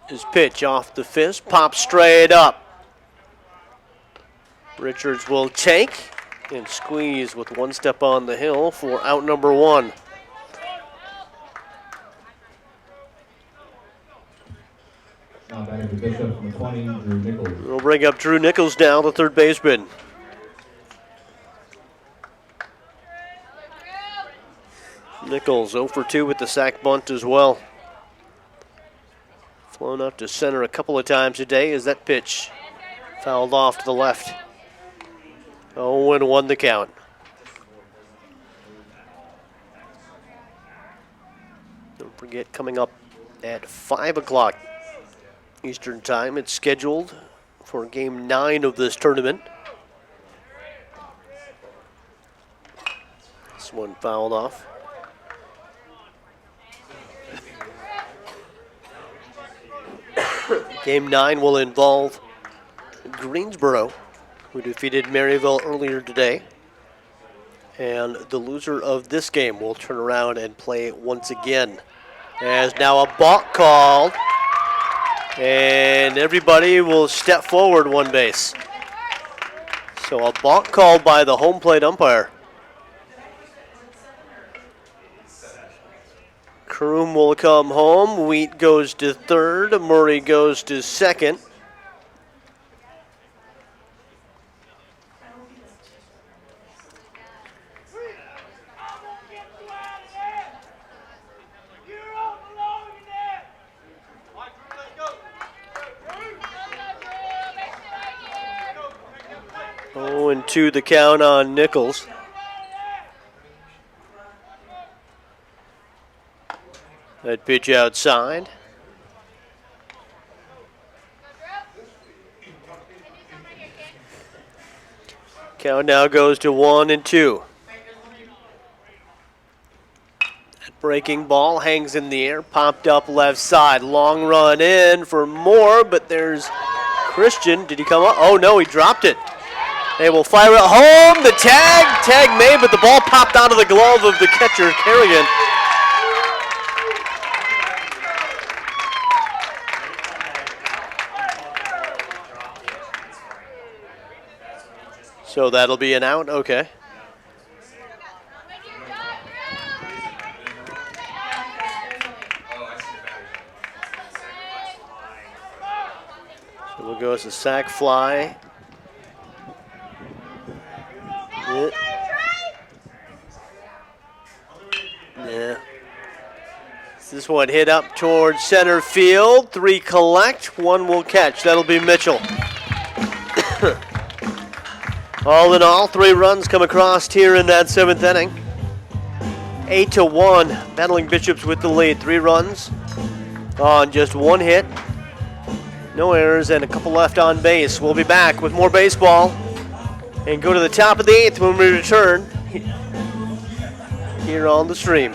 His pitch off the fist, pops straight up. Richards will take and squeeze with one step on the hill for out number 1. Now batting the Bishop from 20, Drew Nichols. We'll bring up Drew Nichols now, the third baseman. Nichols 0 for 2 with the sac bunt as well. Flown up to center a couple of times today as that pitch fouled off to the left. 0-1 the count. Don't forget, coming up at 5 o'clock Eastern Time, it's scheduled for game 9 of this tournament. This one fouled off. Game 9 will involve Greensboro, who defeated Maryville earlier today. And the loser of this game will turn around and play once again. As now a balk called. And everybody will step forward one base. So a balk called by the home plate umpire. Kroom will come home. Wheat goes to third. Murray goes to second. Oh, and 2 the count on Nichols. That pitch outside. Count now goes to 1 and 2. That breaking ball hangs in the air, popped up left side. Long run in for Moore, but there's Christian. Did he come up? Oh no, he dropped it. They will fire it home. The tag made, but the ball popped out of the glove of the catcher, Kerrigan. So that'll be an out, okay. So we'll go as a sac fly. Yeah. This one hit up towards center field. 3 collect, 1 will catch. That'll be Mitchell. All in all, 3 runs come across here in that 7th inning. 8-1, battling Bishops with the lead. 3 runs on just 1 hit. No errors and a couple left on base. We'll be back with more baseball and go to the top of the 8th when we return here on the stream.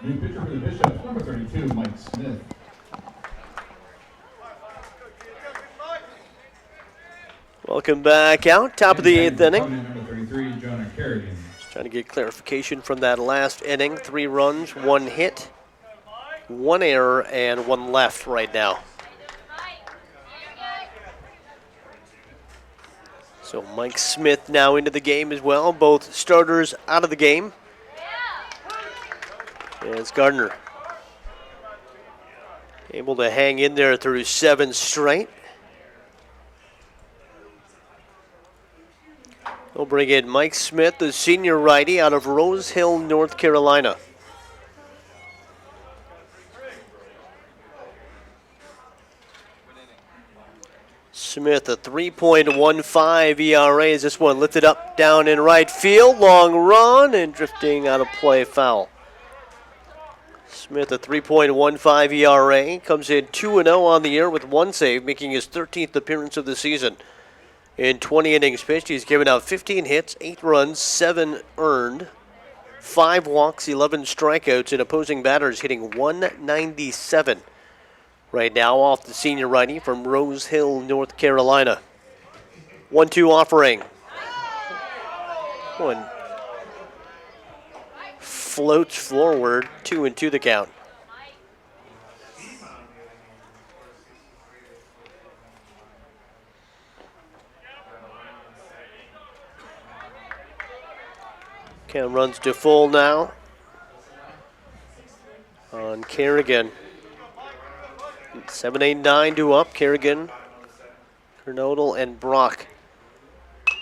New pitcher for the Bishops, number 32, Mike Smith. Welcome back out. Top of the 8th inning. Number 33, Jonah Kerrigan. Just trying to get clarification from that last inning. 3 runs, 1 hit, 1 error, and 1 left right now. So Mike Smith now into the game as well. Both starters out of the game. And it's Gardner able to hang in there through 7 straight. They'll bring in Mike Smith, the senior righty out of Rose Hill, North Carolina. Smith, a 3.15 ERA as this one lifted up, down in right field. Long run and drifting out of play, foul. Smith, a 3.15 ERA, comes in 2-0 on the year with 1 save, making his 13th appearance of the season. In 20 innings pitched, he's given out 15 hits, 8 runs, 7 earned, 5 walks, 11 strikeouts, and opposing batters hitting .197 right now off the senior righty from Rose Hill, North Carolina. 1-2 offering. One floats forward, 2-2 the count. Count runs to full now on Kerrigan. 7-8-9 to up. Kerrigan, Kernodle, and Brock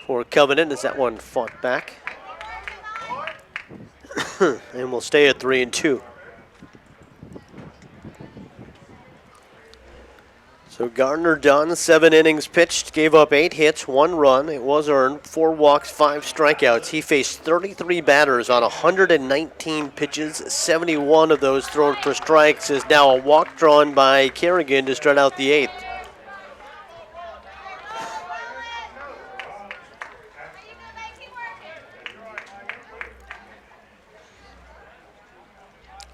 for Covenant as that one fought back. And we'll stay at 3-2. So Gardner done, 7 innings pitched, gave up 8 hits, 1 run. It was earned, 4 walks, 5 strikeouts. He faced 33 batters on 119 pitches, 71 of those thrown for strikes. Is now a walk drawn by Kerrigan to start out the 8th.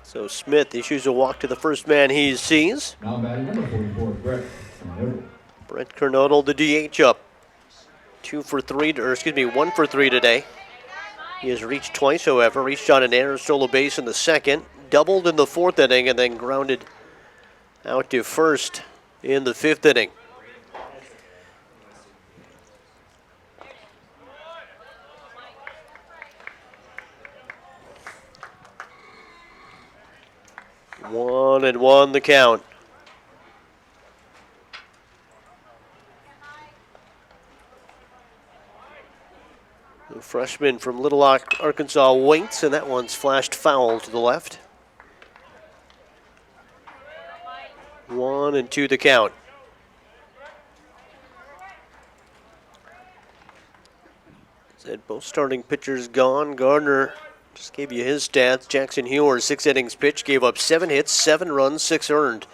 So Smith issues a walk to the first man he sees. Now batting number 44, Brett Kernodle. Brett Kernodle, the DH up. 1 for 3 today. He has reached twice, however. Reached on an error solo base in the 2nd, doubled in the 4th inning, and then grounded out to first in the 5th inning. One and one the count. The freshman from Little Arkansas waits, and that one's flashed foul to the left. 1-2 the count. Both starting pitchers gone. Gardner just gave you his stats. Jackson Hewer, 6 innings pitched, gave up 7 hits, 7 runs, 6 earned.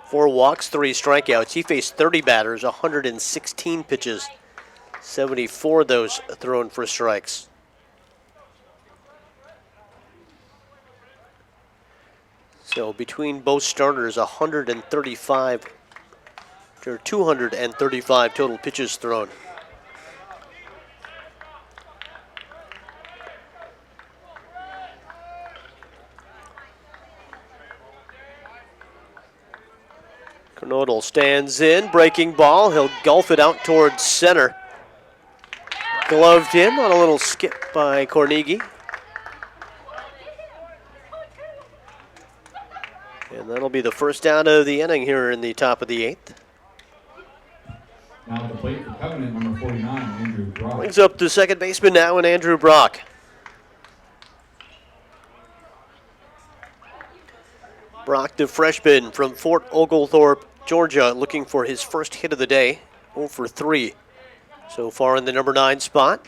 4 walks, 3 strikeouts. He faced 30 batters, 116 pitches. 74 of those thrown for strikes. So between both starters, 235 total pitches thrown. Kernodle stands in, breaking ball. He'll golf it out towards center. Gloved in on a little skip by Cornigi. And that'll be the first out of the inning here in the top of the 8th. Now at the plate for Covenant, number 49, Andrew Brock. Brings up the second baseman now, and Andrew Brock. Brock, the freshman from Fort Oglethorpe, Georgia, looking for his first hit of the day. 0 for 3 so far in the number 9 spot.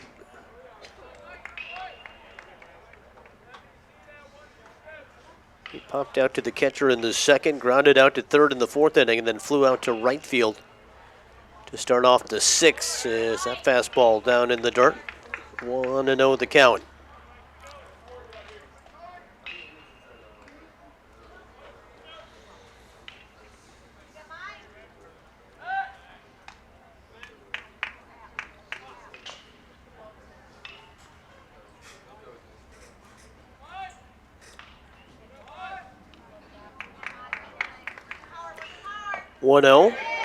He popped out to the catcher in the second, grounded out to third in the 4th inning, and then flew out to right field to start off the 6th. Is that fastball down in the dirt? 1-0 the count.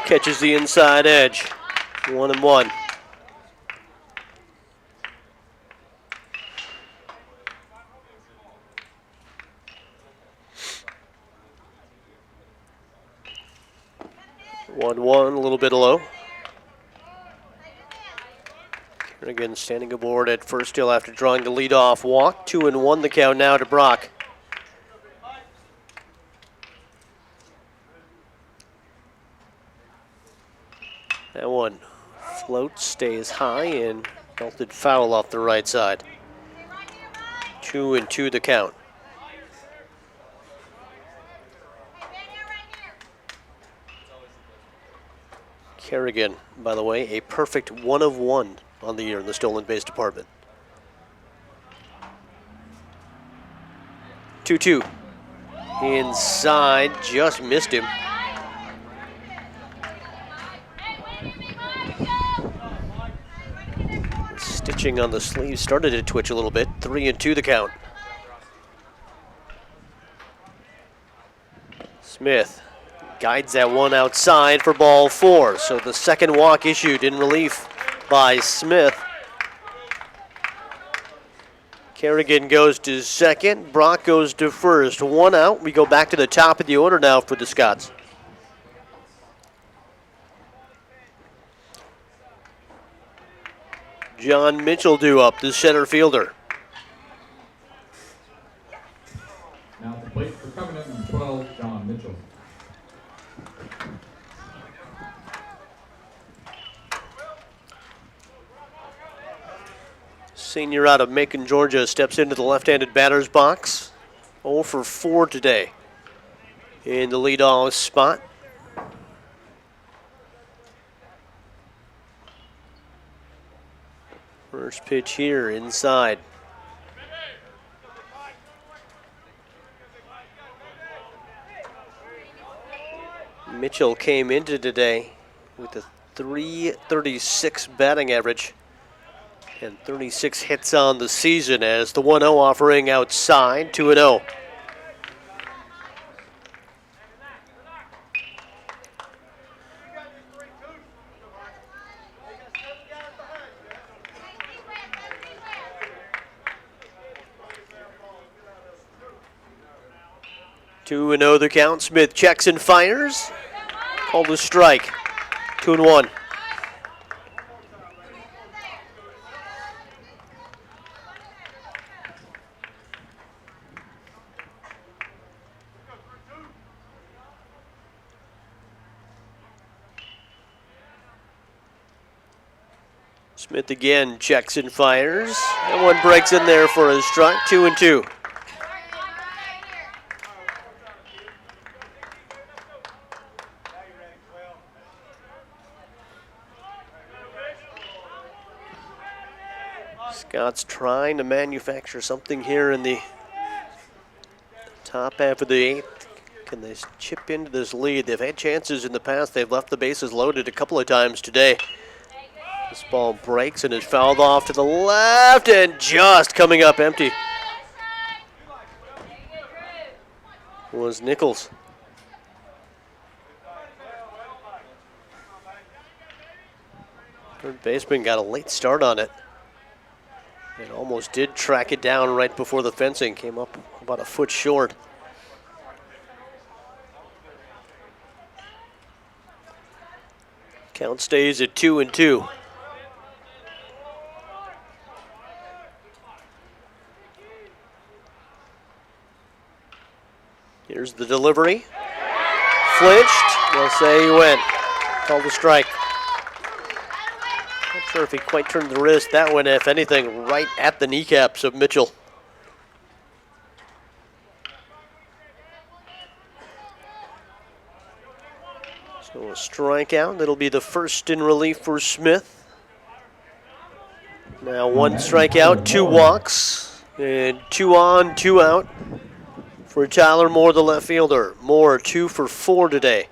Catches the inside edge. 1-1. A little bit low. Kerrigan standing aboard at first still after drawing the leadoff walk. 2-1 the count now to Brock. That one floats, stays high, and belted foul off the right side. 2-2 the count. Kerrigan, by the way, a perfect 1 of 1 on the year in the stolen base department. 2-2. Inside, just missed him. Stitching on the sleeve started to twitch a little bit. 3-2 the count. Smith guides that one outside for ball 4. So the second walk issued in relief by Smith. Kerrigan goes to second. Brock goes to first. 1 out. We go back to the top of the order now for the Scots. John Mitchell due up, the center fielder. Now at the plate for Covenant, number 12, John Mitchell. Senior out of Macon, Georgia, steps into the left-handed batter's box. 0 for 4 today in the leadoff spot. First pitch here, inside. Mitchell came into today with a .336 batting average and 36 hits on the season as the 1-0 offering outside, 2-0. Two and 0 the count. Smith checks and fires. Called a strike. 2-1. Smith again checks and fires. That one breaks in there for a strike, 2-2. Scott's trying to manufacture something here in the top half of the eighth. Can they chip into this lead? They've had chances in the past. They've left the bases loaded a couple of times today. This ball breaks and is fouled off to the left and just coming up empty was Nichols. Third baseman got a late start on it. And almost did track it down right before the fencing. Came up about a foot short. Count stays at 2-2. Here's the delivery. Flinched. They'll say he went. Called a strike. Not sure if he quite turned the wrist. That went, if anything, right at the kneecaps of Mitchell. So a strikeout. That'll be the first in relief for Smith. Now one strikeout, 2 walks, and 2 on, 2 out for Tyler Moore, the left fielder. Moore 2 for 4 today.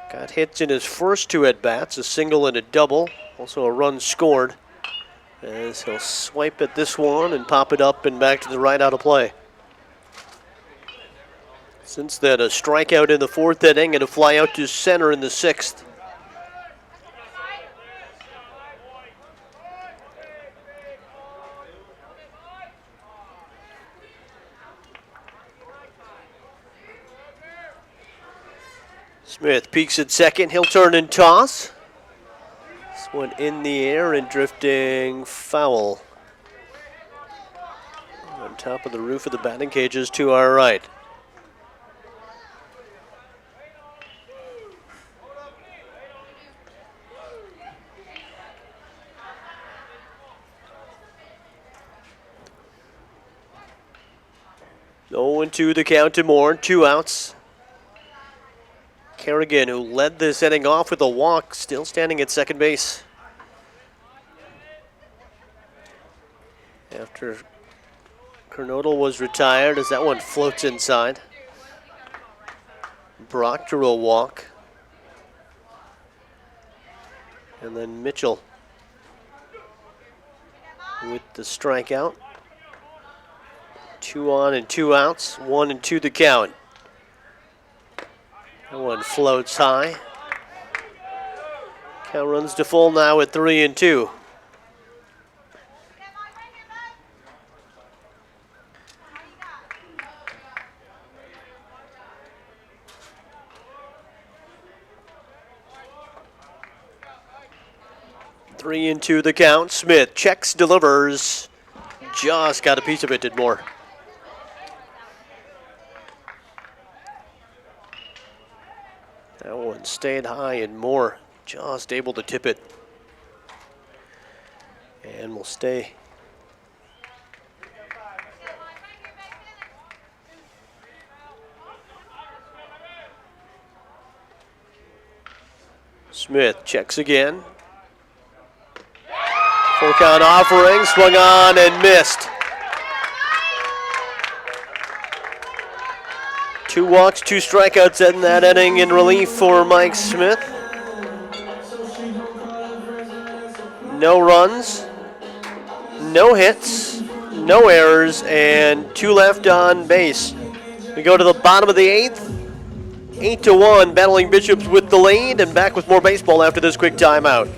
Got hits in his first 2 at-bats, a single and a double. Also a run scored, as he'll swipe at this one and pop it up and back to the right out of play. Since then, a strikeout in the 4th inning and a fly out to center in the 6th. Smith peeks at second. He'll turn and toss. This one in the air and drifting foul. On top of the roof of the batting cages to our right. Oh, and 2 the count to Moore, 2 outs. Kerrigan, who led this inning off with a walk, still standing at second base. After Kernodle was retired, as that one floats inside. Brock drew a walk. And then Mitchell with the strikeout. 2 on and 2 outs, 1 and 2 the count. That one floats high. Count runs to full now at 3-2. Three and 2 the count. Smith checks, delivers. Just got a piece of it, did Moore. That one stayed high and Moore just able to tip it. And will stay. Smith checks again. Full count offering, swung on and missed. 2 walks, 2 strikeouts in that inning in relief for Mike Smith. No runs, no hits, no errors, and 2 left on base. We go to the bottom of the 8th. 8-1, battling Bishops with the lead, and back with more baseball after this quick timeout.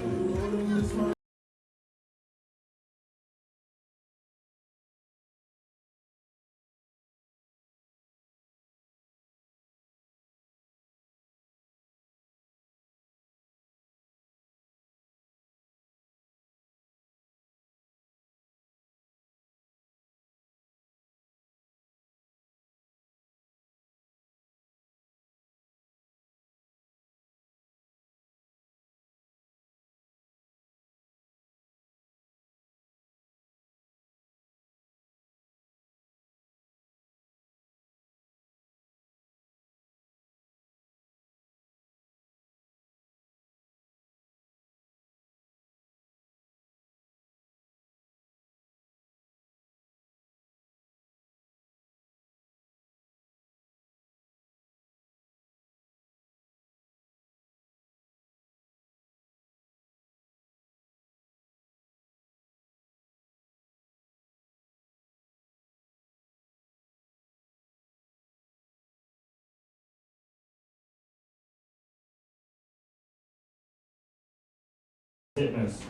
Titmus.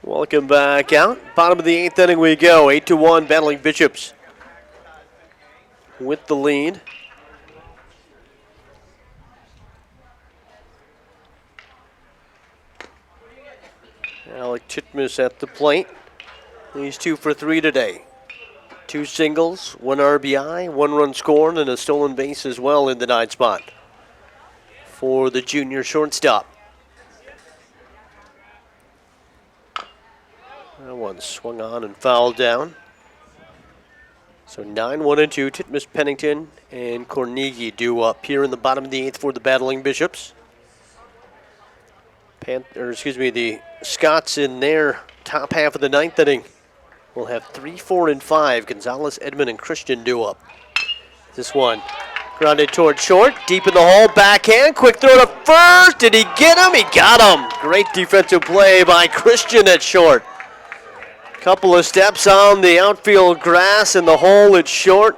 Welcome back out. Bottom of the 8th inning we go. 8-1 battling Bishops with the lead. Alec Titmus at the plate. He's 2 for 3 today. 2 singles, 1 RBI, 1 run scored, and a stolen base as well in the 9th spot for the junior shortstop. That one swung on and fouled down. So 9-1-2, Titmus, Pennington, and Carnegie due up here in the bottom of the 8th for the battling Bishops. The Scots in their top half of the 9th inning will have 3, 4, and 5. Gonzalez, Edmond, and Christian due up. This one grounded toward short, deep in the hole, backhand, quick throw to first. Did he get him? He got him. Great defensive play by Christian at short. Couple of steps on the outfield grass in the hole at short.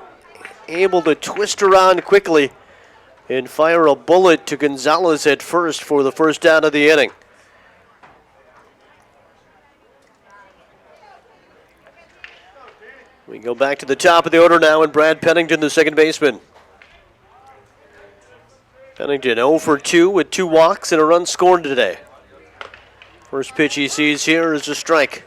Able to twist around quickly and fire a bullet to Gonzalez at first for the first out of the inning. We go back to the top of the order now, and Brad Pennington, the second baseman. Pennington 0 for 2 with 2 walks and a run scored today. First pitch he sees here is a strike.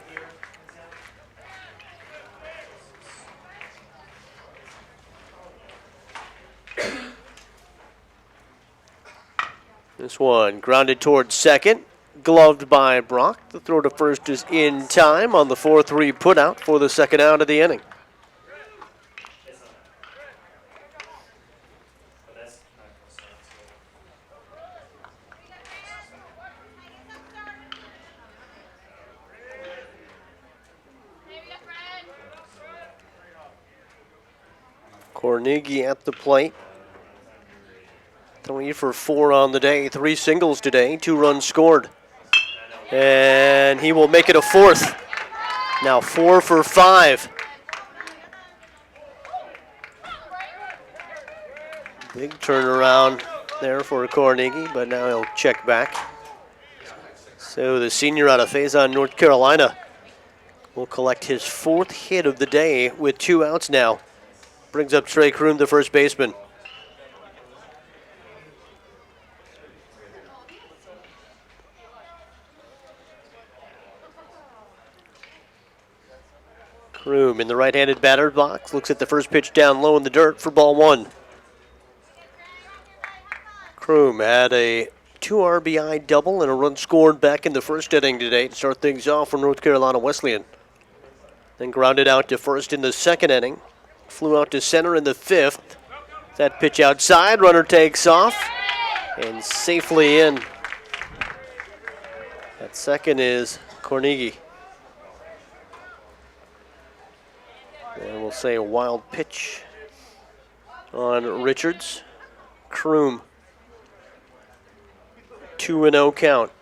This one grounded towards second, gloved by Brock. The throw to first is in time on the 4-3 putout for the second out of the inning. Carnegie at the plate. 3 for 4 on the day, 3 singles today, 2 runs scored. And he will make it a 4th. Now 4 for 5. Big turnaround there for Carnegie, but now he'll check back. So the senior out of Faison, North Carolina, will collect his 4th hit of the day with 2 outs now. Brings up Trey Kroom, the first baseman. Kroom in the right-handed batter box, looks at the first pitch down low in the dirt for ball 1. Kroom had a 2 RBI double and a run scored back in the first inning today to start things off for North Carolina Wesleyan. Then grounded out to first in the second inning. Flew out to center in the 5th. That pitch outside, runner takes off and safely in. That second is Carnegie. And we'll say a wild pitch on Richards. Kroom, 2-0 count.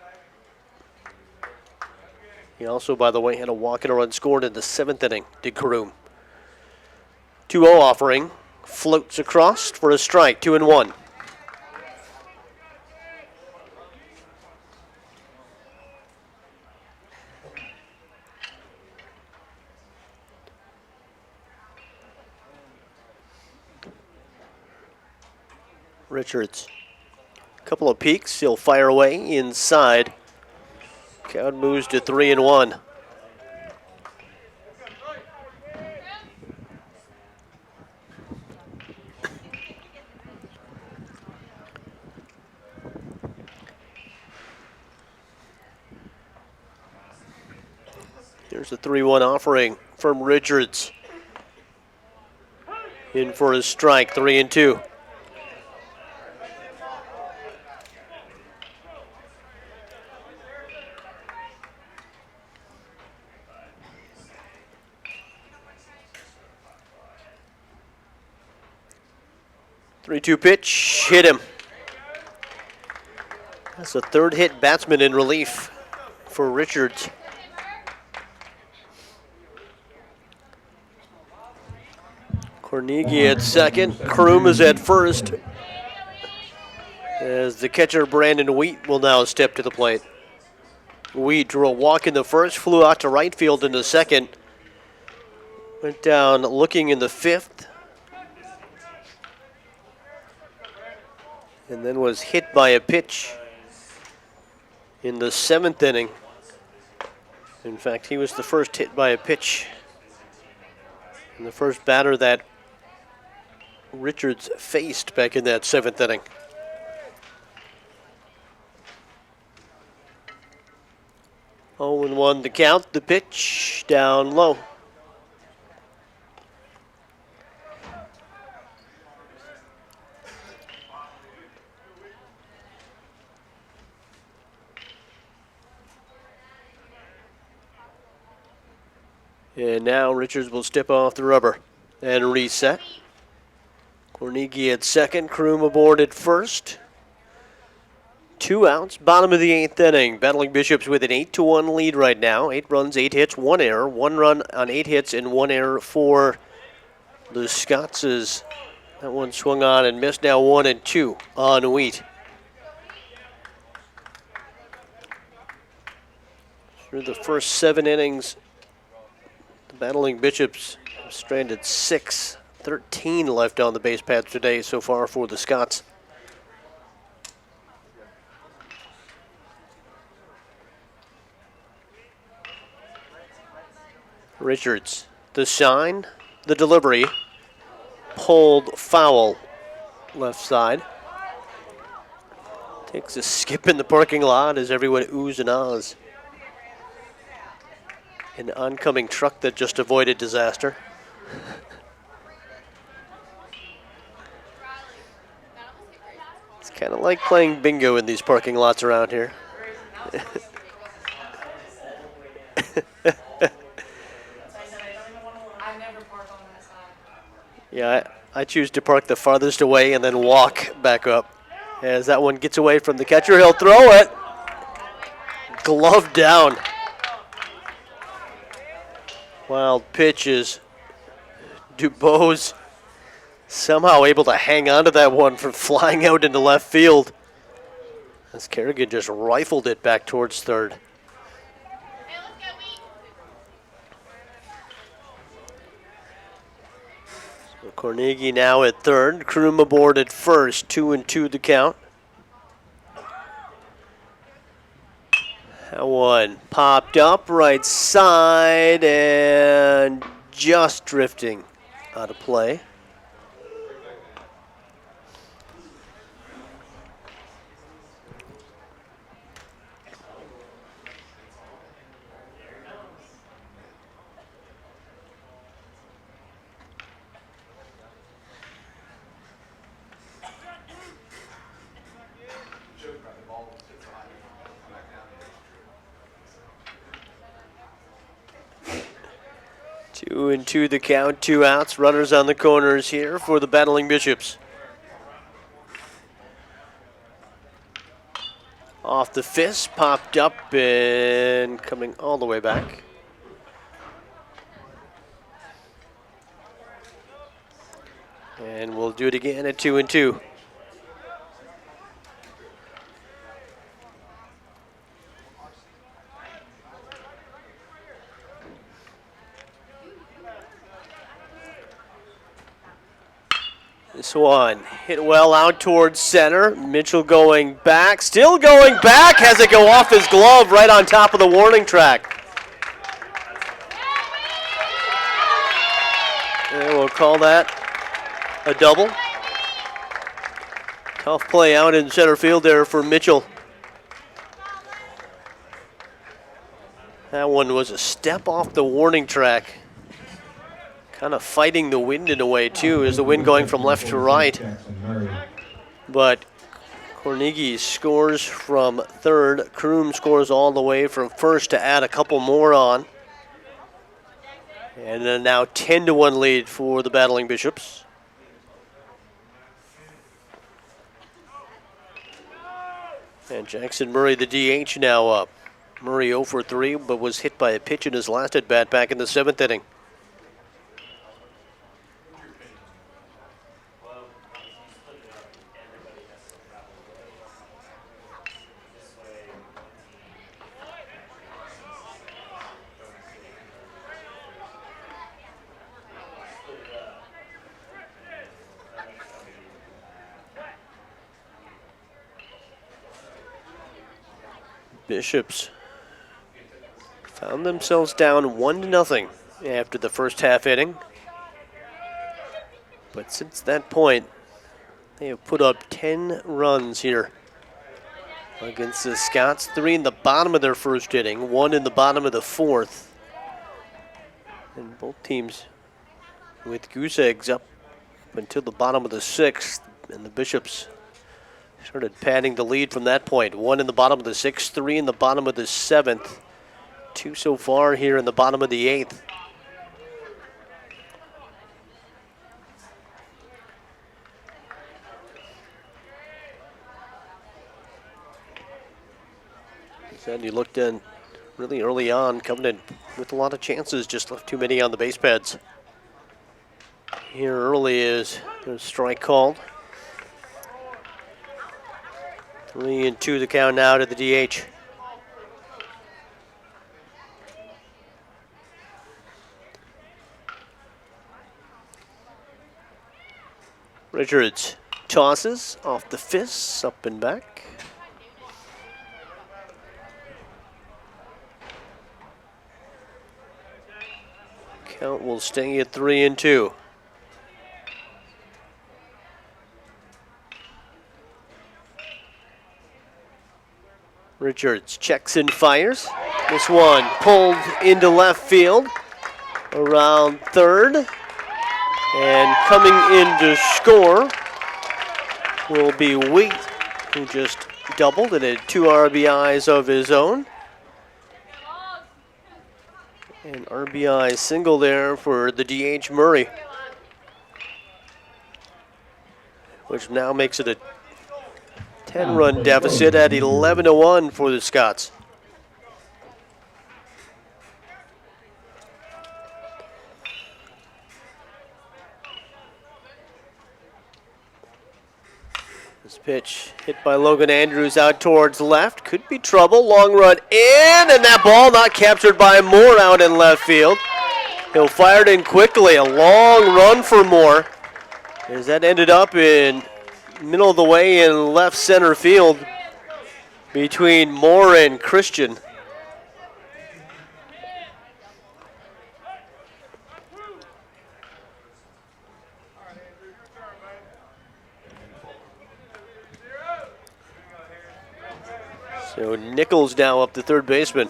He also, by the way, had a walk and a run scored in the 7th inning, did Kroom. 2-0 offering, floats across for a strike, 2-1. Richards, a couple of peaks, he'll fire away inside. Count moves to 3-1. Here's a 3-1 offering from Richards. In for a strike, 3-2. Three-two pitch, hit him. That's the 3rd hit batsman in relief for Richards. Carnegie at second. Kroom is at first. As the catcher, Brandon Wheat, will now step to the plate. Wheat drew a walk in the first, flew out to right field in the second. Went down looking in the fifth. And then was hit by a pitch in the seventh inning. In fact, he was the first hit by a pitch. And the first batter that Richards faced back in that seventh inning. 0-1 the count, the pitch down low. And now Richards will step off the rubber and reset. Carnegie at second, Kroom aboard at first. 2 outs, bottom of the 8th inning. Battling Bishops with an 8-1 lead right now. 8 runs, 8 hits, 1 error. 1 run on 8 hits and 1 error for the Scottses. That one swung on and missed. Now 1-2 on Wheat. Through the first 7 innings, the Battling Bishops have stranded 6. 13 left on the base paths today so far for the Scots. Richards, the sign, the delivery, pulled foul left side. Takes a skip in the parking lot as everyone oohs and ahs. An oncoming truck that just avoided disaster. It's kind of like playing bingo in these parking lots around here. Yeah, I choose to park the farthest away and then walk back up. As that one gets away from the catcher, he'll throw it. Glove down. Wild pitches. Dubose somehow able to hang on to that one from flying out into left field. As Kerrigan just rifled it back towards third. So Carnegie now at third. Kroom aboard at first. 2-2 the count. That one popped up right side and just drifting out of play. Two and two the count, 2 outs. Runners on the corners here for the Battling Bishops. Off the fist, popped up and coming all the way back. And we'll do it again at 2-2. This one hit well out towards center. Mitchell going back, still going back. Has it go off his glove right on top of the warning track. And we'll call that a double. Tough play out in center field there for Mitchell. That one was a step off the warning track. Kind of fighting the wind in a way, too, is the wind going from left to right. But Carnegie scores from third. Kroom scores all the way from first to add a couple more on. And then now 10-1 lead for the Battling Bishops. And Jackson Murray, the DH, now up. Murray 0 for 3, but was hit by a pitch in his last at-bat back in the 7th inning. Bishops found themselves down 1-0 after the first half inning. But since that point, they have put up 10 runs here against the Scots. 3 in the bottom of their first inning, 1 in the bottom of the fourth. And both teams with goose eggs up until the bottom of the sixth. And the Bishops started padding the lead from that point. 1 in the bottom of the sixth, 3 in the bottom of the seventh. 2 so far here in the bottom of the eighth. And you looked in really early on, coming in with a lot of chances, just left too many on the base pads. Here early is a strike called. 3-2 the count now to the DH. Richards tosses off the fists, up and back. Count will stay at 3-2. Richards checks and fires. This one pulled into left field, around third. And coming in to score will be Wheat, who just doubled and had 2 RBIs of his own. An RBI single there for the DH Murray, which now makes it a 10-run deficit at 11-1 for the Scots. This pitch hit by Logan Andrews out towards left. Could be trouble. Long run in, and that ball not captured by Moore out in left field. He'll fire it in quickly. A long run for Moore, as that ended up in middle of the way in left center field between Moore and Christian. So Nichols now up the third baseman.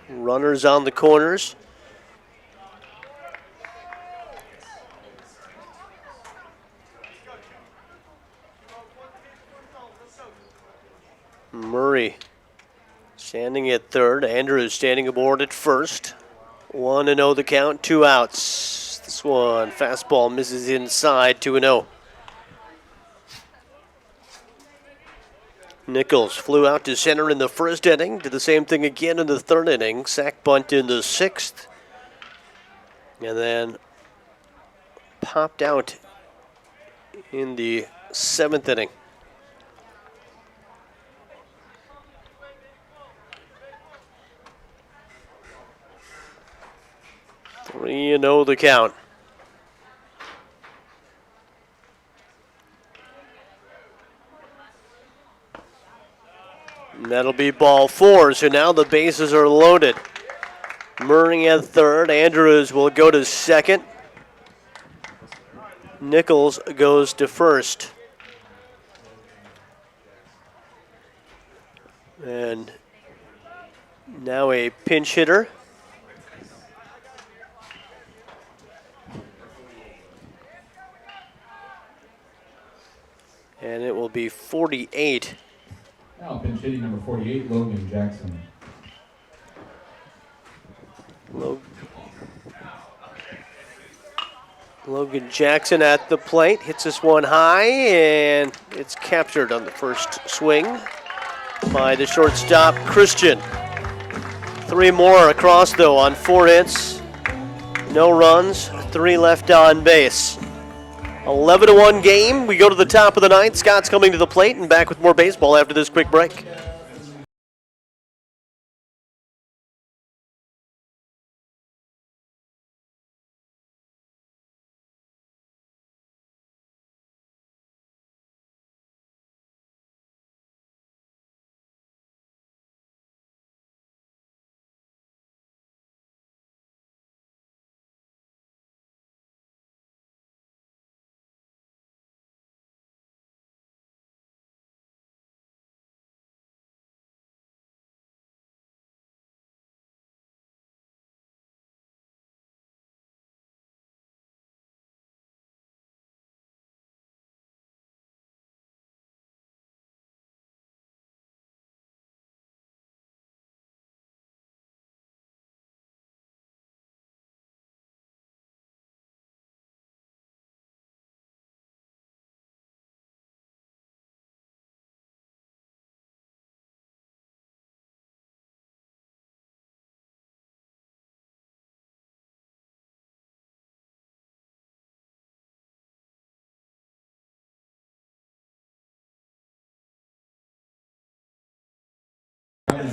Runners on the corners. Murray standing at third. Andrews standing aboard at first. 1-0 the count, 2 outs. This one, fastball misses inside, 2-0. Nichols flew out to center in the first inning, did the same thing again in the third inning. Sack bunt in the sixth, and then popped out in the seventh inning. Three and 0 the count. And that'll be ball 4, so now the bases are loaded. Murray at third, Andrews will go to second. Nichols goes to first. And now a pinch hitter. And it will be 48. Now pinch hitting number 48, Logan Jackson. Logan Jackson at the plate, hits this one high, and it's captured on the first swing by the shortstop, Christian. 3 more across, though, on 4 hits. No runs, 3 left on base. 11-1 game. We go to the top of the ninth. Scott's coming to the plate and back with more baseball after this quick break.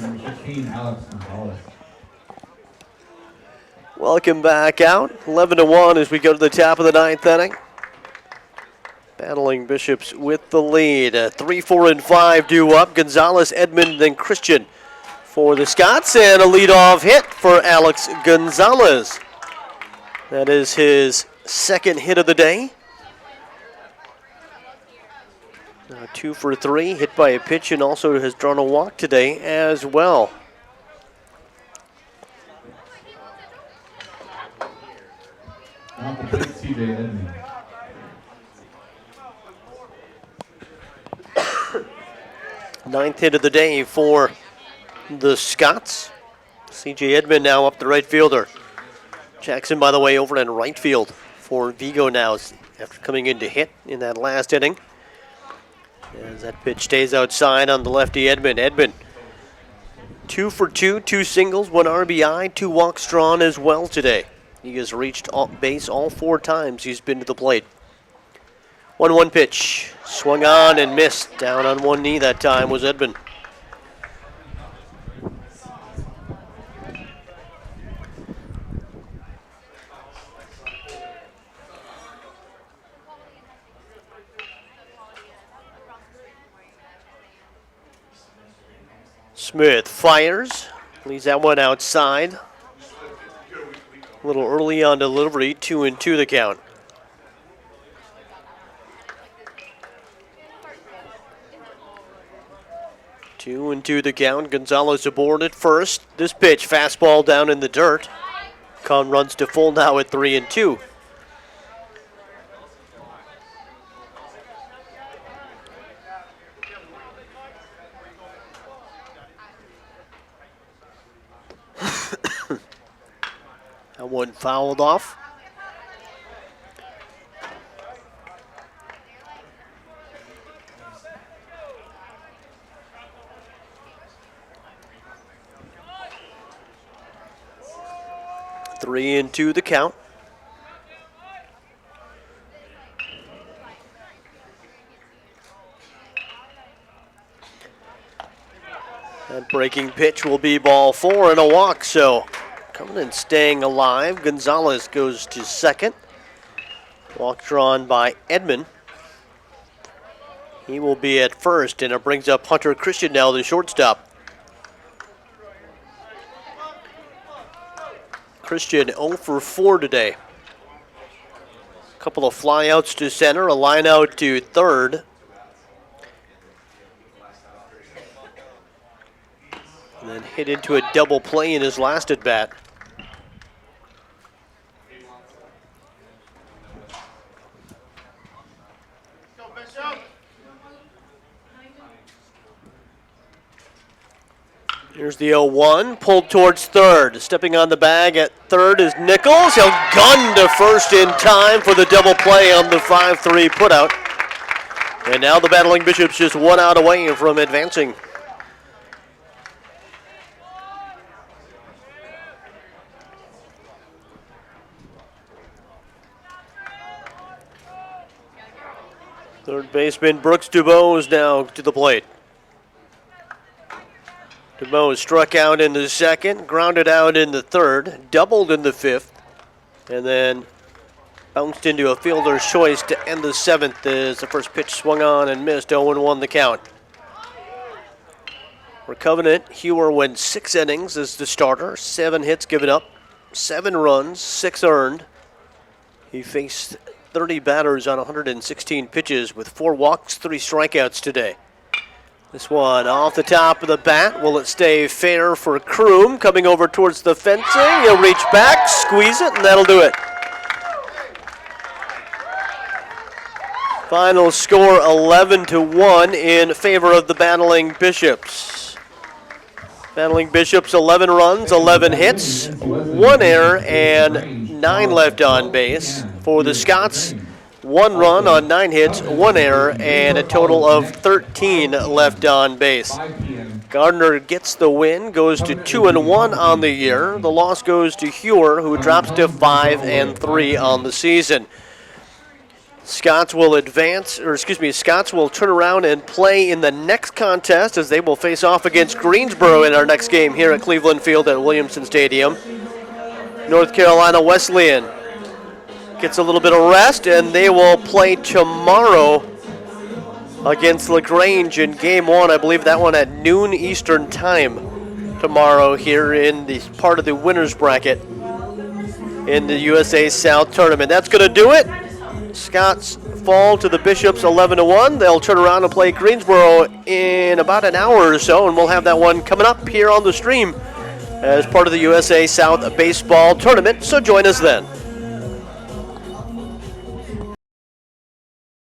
number 16, Alex Gonzalez. Welcome back out. 11-1 as we go to the top of the ninth inning. Battling Bishops with the lead. 3, 4, and 5 due up. Gonzalez, Edmond, then Christian for the Scots, and a leadoff hit for Alex Gonzalez. That is his second hit of the day. Now 2 for 3, hit by a pitch, and also has drawn a walk today as well. Off the plate, CJ Edmond. Ninth hit of the day for the Scots. C.J. Edmond now up the right fielder. Jackson, by the way, over in right field for Vigo now after coming in to hit in that last inning. As that pitch stays outside on the lefty Edmond. Edmond, 2 for 2, 2 singles, 1 RBI, 2 walks drawn as well today. He has reached base all 4 times he's been to the plate. 1-1 pitch. Swung on and missed. Down on one knee that time was Edmond. Smith fires. Leaves that one outside. A little early on delivery. 2-2 the count. 2-2 the count. Gonzalez aboard at first. This pitch, fastball down in the dirt. Con runs to full now at 3-2. That one fouled off. Three and two the count. That breaking pitch will be ball 4 and a walk, so coming and staying alive. Gonzalez goes to second. Walk drawn by Edmond. He will be at first, and it brings up Hunter Christian now, the shortstop. Christian 0 for 4 today. A couple of flyouts to center, a line out to third. And then hit into a double play in his last at bat. Here's the 0-1, pulled towards third. Stepping on the bag at third is Nichols. He'll gun to first in time for the double play on the 5-3 putout. And now the Battling Bishops just 1 out away from advancing. Third baseman Brooks Dubois is now to the plate. Dubois struck out in the second, grounded out in the third, doubled in the fifth, and then bounced into a fielder's choice to end the seventh as the first pitch swung on and missed. 0-1 the count. For Covenant, Hewer went 6 innings as the starter, 7 hits given up, 7 runs, 6 earned. He faced 30 batters on 116 pitches with 4 walks, 3 strikeouts today. This one off the top of the bat. Will it stay fair for Kroom? Coming over towards the fencing. He'll reach back, squeeze it, and that'll do it. Final score 11-1 in favor of the Battling Bishops. Battling Bishops 11 runs, 11 hits, 1 error, and 9 left on base. For the Scots, 1 run on 9 hits, 1 error, and a total of 13 left on base. Gardner gets the win, goes to 2-1 on the year. The loss goes to Hewer, who drops to 5-3 on the season. Scots will Scots will turn around and play in the next contest as they will face off against Greensboro in our next game here at Cleveland Field at Williamson Stadium. North Carolina Wesleyan gets a little bit of rest, and they will play tomorrow against LaGrange in game 1. I believe that one at noon Eastern time tomorrow here in the part of the winner's bracket in the USA South tournament. That's going to do it. Scots fall to the Bishops 11-1. They'll turn around and play Greensboro in about an hour or so, and we'll have that one coming up here on the stream as part of the USA South baseball tournament, so join us then.